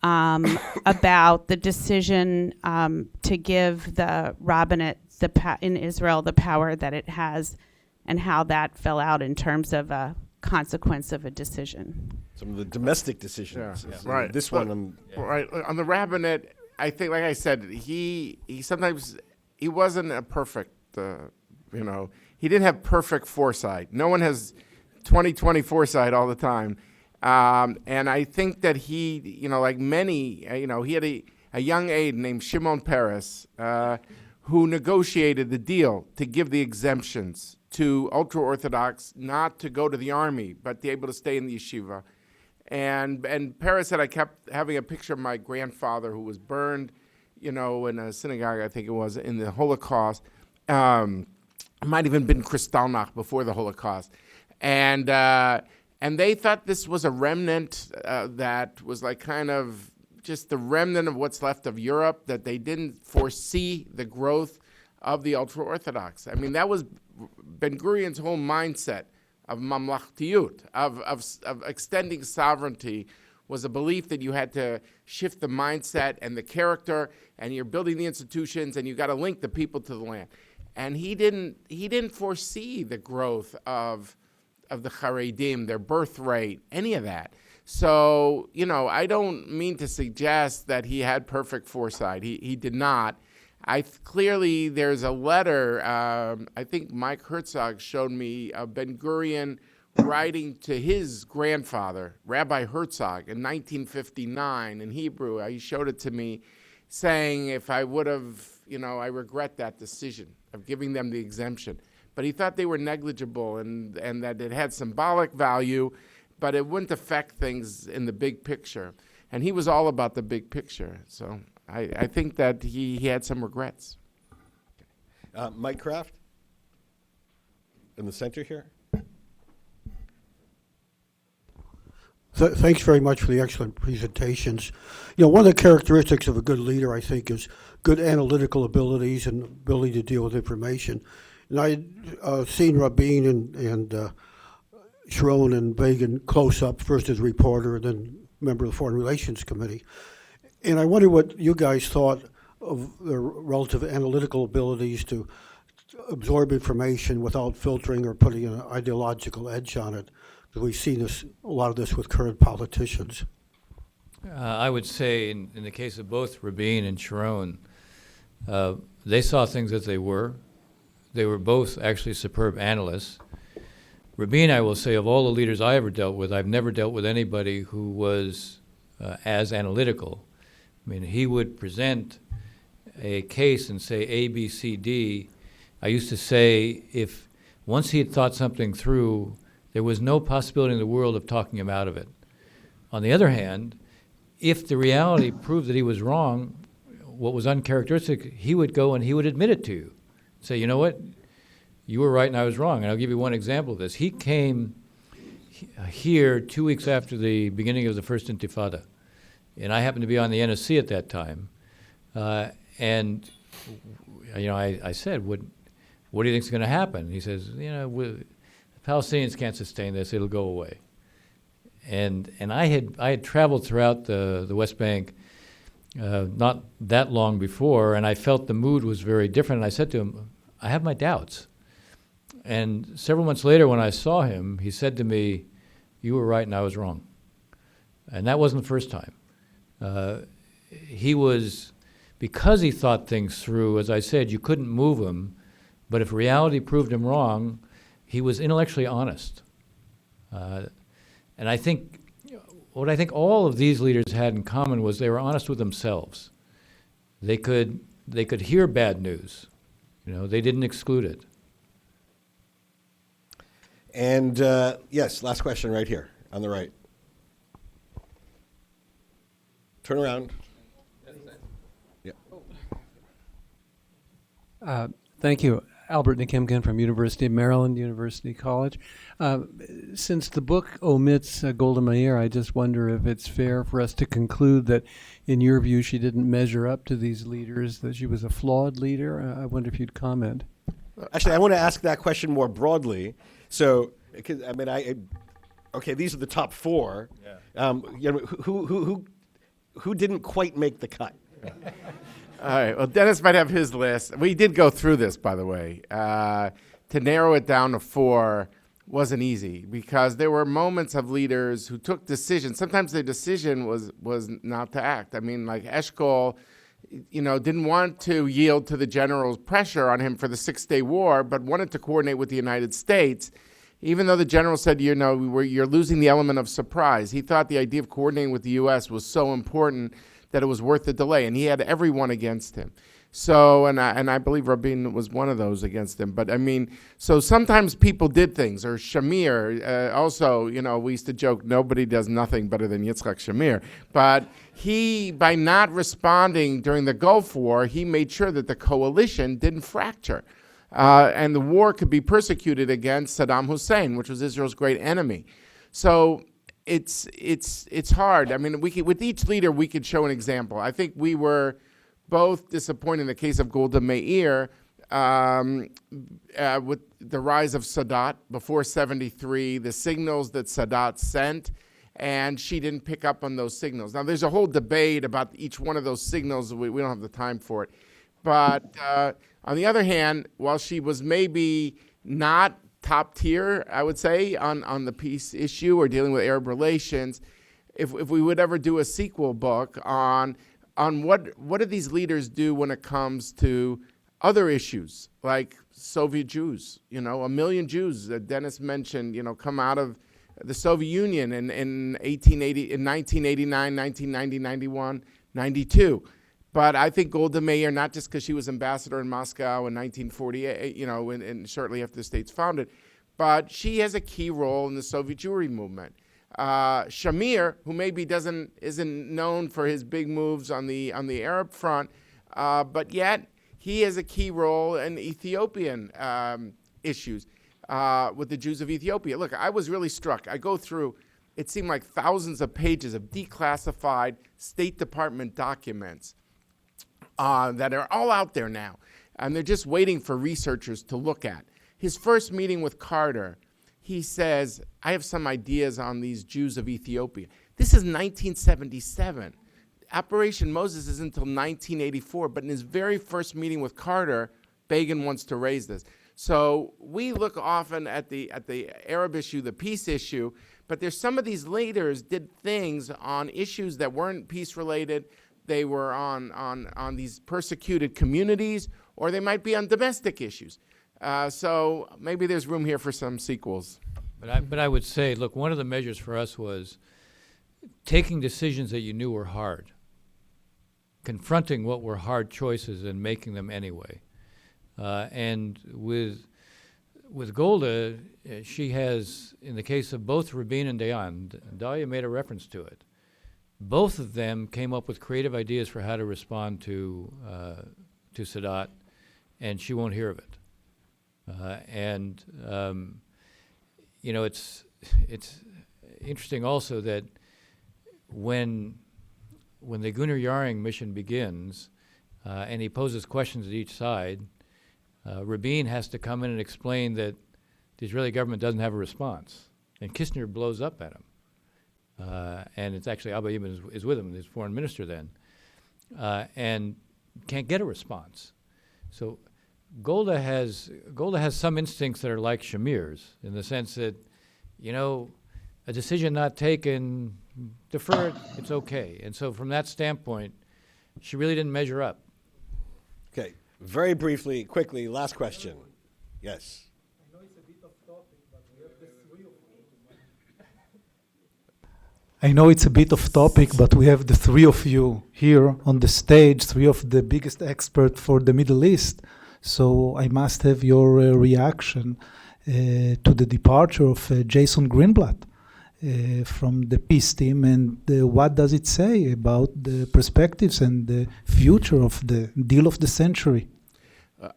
about the decision to give the rabbinate in Israel the power that it has, and how that fell out in terms of a consequence of a decision. Some of the domestic decisions. Yeah. Right. This one. Right. On the rabbinate, I think, like I said, he sometimes, he wasn't a perfect, he didn't have perfect foresight. No one has 20/20 foresight all the time. And I think that he, like many, he had a young aide named Shimon Peres who negotiated the deal to give the exemptions to ultra-Orthodox, not to go to the army, but to be able to stay in the yeshiva. And Peres said, I kept having a picture of my grandfather who was burned, in a synagogue, I think it was, in the Holocaust. It might have even been Kristallnacht before the Holocaust. And they thought this was a remnant that was like kind of just the remnant of what's left of Europe, that they didn't foresee the growth of the ultra-Orthodox. I mean, that was Ben-Gurion's whole mindset of mamlachtiyut, of extending sovereignty, was a belief that you had to shift the mindset and the character, and you're building the institutions, and you got to link the people to the land. And he didn't foresee the growth of the Haredim, their birth rate, any of that. So, I don't mean to suggest that he had perfect foresight. He did not. Clearly there's a letter, I think Mike Herzog showed me Ben-Gurion writing to his grandfather, Rabbi Herzog, in 1959 in Hebrew. He showed it to me, saying if I would have, I regret that decision of giving them the exemption. But he thought they were negligible and that it had symbolic value, but it wouldn't affect things in the big picture. And he was all about the big picture. So I think that he had some regrets. Mike Kraft, in the center here. Thanks very much for the excellent presentations. One of the characteristics of a good leader, I think, is good analytical abilities and ability to deal with information. And I'd seen Rabin and Sharon and Begin close up, first as a reporter, then member of the Foreign Relations Committee. And I wonder what you guys thought of their relative analytical abilities to absorb information without filtering or putting an ideological edge on it. We've seen a lot of this with current politicians. I would say in the case of both Rabin and Sharon, they saw things as they were. They were both actually superb analysts. Rabin, I will say, of all the leaders I ever dealt with, I've never dealt with anybody who was as analytical. I mean, he would present a case and say A, B, C, D. I used to say if once he had thought something through, there was no possibility in the world of talking him out of it. On the other hand, if the reality proved that he was wrong, what was uncharacteristic, he would go and he would admit it to you. Say, you know what, you were right and I was wrong. And I'll give you one example of this. He came here 2 weeks after the beginning of the first Intifada. And I happened to be on the NSC at that time. And I said, what do you think is going to happen? He says, Palestinians can't sustain this, it'll go away. And I had traveled throughout the West Bank not that long before, and I felt the mood was very different. And I said to him, I have my doubts. And several months later when I saw him, he said to me, you were right and I was wrong. And that wasn't the first time. He was, because he thought things through, as I said, you couldn't move him, but if reality proved him wrong, he was intellectually honest. And I think, what I think all of these leaders had in common was they were honest with themselves. They could hear bad news. They didn't exclude it. And yes, last question right here on the right. Turn around. Yeah. Thank you. Albert Nikimkin from University of Maryland, University College. Since the book omits Golda Meir, I just wonder if it's fair for us to conclude that, in your view, she didn't measure up to these leaders, that she was a flawed leader. I wonder if you'd comment. Actually, I want to ask that question more broadly. So, because okay, these are the top four. Yeah. Who didn't quite make the cut? All right. Well, Dennis might have his list. We did go through this, by the way. To narrow it down to four wasn't easy because there were moments of leaders who took decisions. Sometimes their decision was not to act. I mean, like Eshkol, didn't want to yield to the general's pressure on him for the 6-Day War, but wanted to coordinate with the United States, even though the general said, you're losing the element of surprise. He thought the idea of coordinating with the U.S. was so important that it was worth the delay, and he had everyone against him. So, and I believe Rabin was one of those against him. But so sometimes people did things, or Shamir, also, we used to joke, nobody does nothing better than Yitzhak Shamir. But he, by not responding during the Gulf War, he made sure that the coalition didn't fracture. And the war could be persecuted against Saddam Hussein, which was Israel's great enemy. So it's hard. With each leader, we could show an example. I think we were both disappointed in the case of Golda Meir with the rise of Sadat before 73, the signals that Sadat sent, and she didn't pick up on those signals. Now, there's a whole debate about each one of those signals. We don't have the time for it. But on the other hand, while she was maybe not top tier, I would say, on the peace issue or dealing with Arab relations, if we would ever do a sequel book on on what do these leaders do when it comes to other issues like Soviet Jews. 1 million Jews that Dennis mentioned, come out of the Soviet Union in 1989, 1990, 91, 92. But I think Golda Meir, not just because she was ambassador in Moscow in 1948, and shortly after the state's founded, but she has a key role in the Soviet Jewry movement. Shamir, who maybe isn't known for his big moves on the Arab front, but yet he has a key role in Ethiopian issues with the Jews of Ethiopia. Look, I was really struck. I go through, it seemed like thousands of pages of declassified State Department documents that are all out there now, and they're just waiting for researchers to look at. His first meeting with Carter, he says, I have some ideas on these Jews of Ethiopia. This is 1977. Operation Moses is until 1984, but in his very first meeting with Carter, Begin wants to raise this. So we look often at the Arab issue, the peace issue, but there's some of these leaders did things on issues that weren't peace-related. They were on these persecuted communities, or they might be on domestic issues. So maybe there's room here for some sequels. But I would say, look, one of the measures for us was taking decisions that you knew were hard, confronting what were hard choices and making them anyway. And with Golda, she has, in the case of both Rabin and Dalia made a reference to it. Both of them came up with creative ideas for how to respond to Sadat, and she won't hear of it. It's interesting also that when the Gunnar Yaring mission begins, and he poses questions at each side, Rabin has to come in and explain that the Israeli government doesn't have a response, and Kissinger blows up at him. And it's actually Abba Eban is with him, his foreign minister then, and can't get a response. So Golda has some instincts that are like Shamir's, in the sense that, a decision not taken, defer it, it's okay. And so from that standpoint, she really didn't measure up. Okay, very briefly, quickly, last question. Yes. I know it's a bit off topic, but we have the three of you here on the stage, three of the biggest experts for the Middle East. So I must have your reaction to the departure of Jason Greenblatt from the peace team, and what does it say about the perspectives and the future of the deal of the century?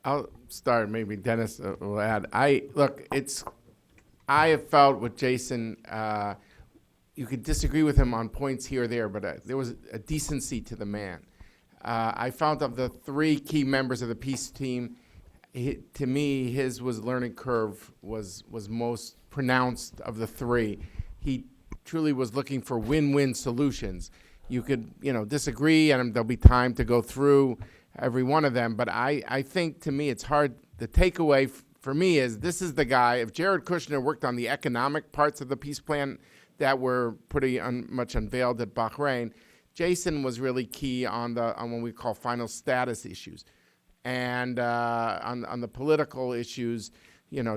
I'll start. Maybe Dennis will add. I have felt with Jason. You could disagree with him on points here or there, but there was a decency to the man. I found of the three key members of the peace team, to me, his learning curve was most pronounced of the three. He truly was looking for win-win solutions. You could, disagree, and there'll be time to go through every one of them. But I think, to me, it's hard. The takeaway for me is this is the guy. If Jared Kushner worked on the economic parts of the peace plan that were pretty much unveiled at Bahrain, Jason was really key on what we call final status issues, and on the political issues,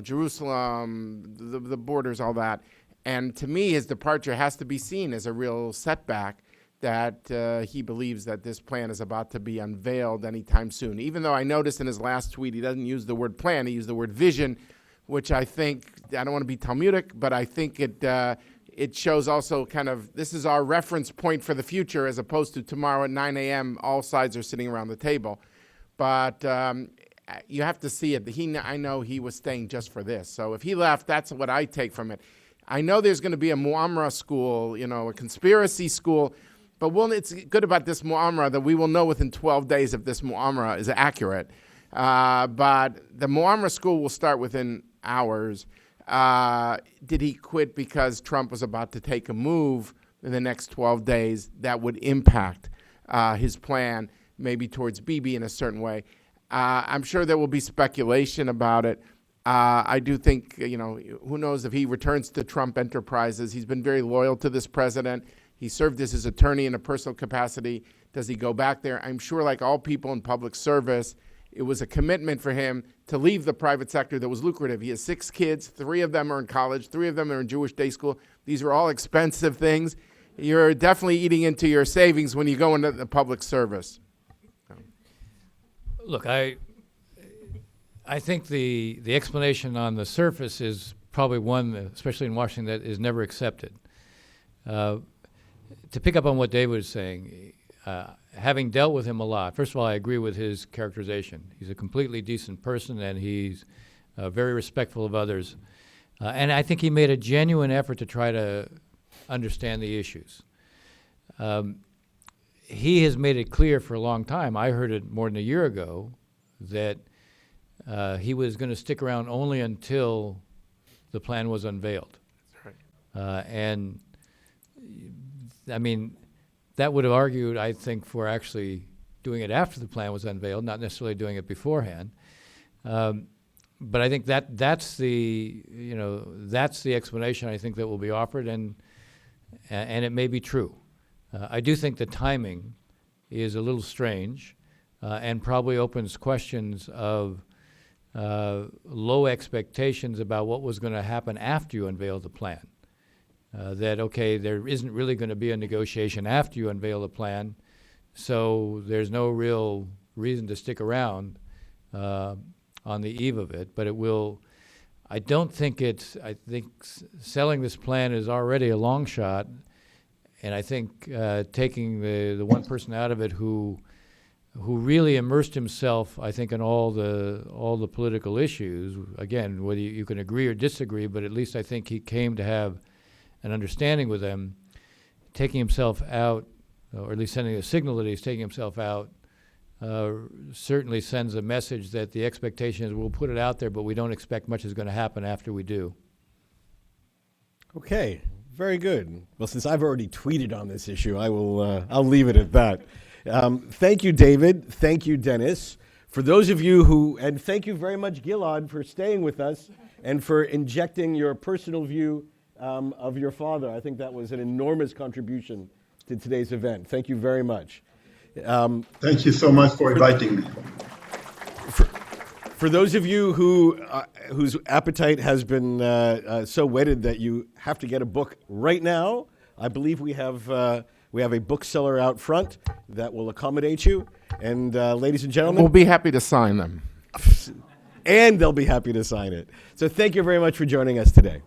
Jerusalem, the borders, all that. And to me, his departure has to be seen as a real setback, that he believes that this plan is about to be unveiled anytime soon. Even though I noticed in his last tweet he doesn't use the word plan, he used the word vision, which I think, I don't want to be Talmudic, but I think it shows also kind of, this is our reference point for the future, as opposed to tomorrow at 9 a.m., all sides are sitting around the table. But you have to see it. I know he was staying just for this. So if he left, that's what I take from it. I know there's going to be a Mu'amara school, a conspiracy school, but it's good about this Mu'amara that we will know within 12 days if this Mu'amara is accurate. But the Mu'amara school will start within hours. Did he quit because Trump was about to take a move in the next 12 days that would impact his plan, maybe towards Bibi in a certain way? I'm sure there will be speculation about it. I do think, who knows if he returns to Trump Enterprises. He's been very loyal to this president. He served as his attorney in a personal capacity. Does he go back there? I'm sure, like all people in public service, it was a commitment for him to leave the private sector that was lucrative. He has 6 kids. 3 of them are in college. 3 of them are in Jewish day school. These are all expensive things. You're definitely eating into your savings when you go into the public service. Look, I think the explanation on the surface is probably one, especially in Washington, that is never accepted. To pick up on what David was saying, having dealt with him a lot, first of all, I agree with his characterization. He's a completely decent person, and he's very respectful of others. And I think he made a genuine effort to try to understand the issues. He has made it clear for a long time, I heard it more than a year ago, that he was going to stick around only until the plan was unveiled. That's right. And, I mean, that would have argued, I think, for actually doing it after the plan was unveiled, not necessarily doing it beforehand. But I think that's the explanation I think that will be offered, and it may be true. I do think the timing is a little strange, and probably opens questions of low expectations about what was going to happen after you unveiled the plan. That, okay, there isn't really going to be a negotiation after you unveil the plan, so there's no real reason to stick around on the eve of it. But it will, I think selling this plan is already a long shot, and I think taking the one person out of it who really immersed himself, I think, in all the political issues, again, whether you can agree or disagree, but at least I think he came to have an understanding with them, taking himself out, or at least sending a signal that he's taking himself out, certainly sends a message that the expectation is we'll put it out there, but we don't expect much is going to happen after we do. Okay, very good. Well, since I've already tweeted on this issue, I'll leave it at that. Thank you, David. Thank you, Dennis. For those of you and thank you very much, Gilad, for staying with us and for injecting your personal view of your father. I think that was an enormous contribution to today's event. Thank you very much. Thank you so much for inviting me. For those of you whose appetite has been so whetted that you have to get a book right now, I believe we have a bookseller out front that will accommodate you. And ladies and gentlemen, We'll be happy to sign them. and they'll be happy to sign it. So thank you very much for joining us today.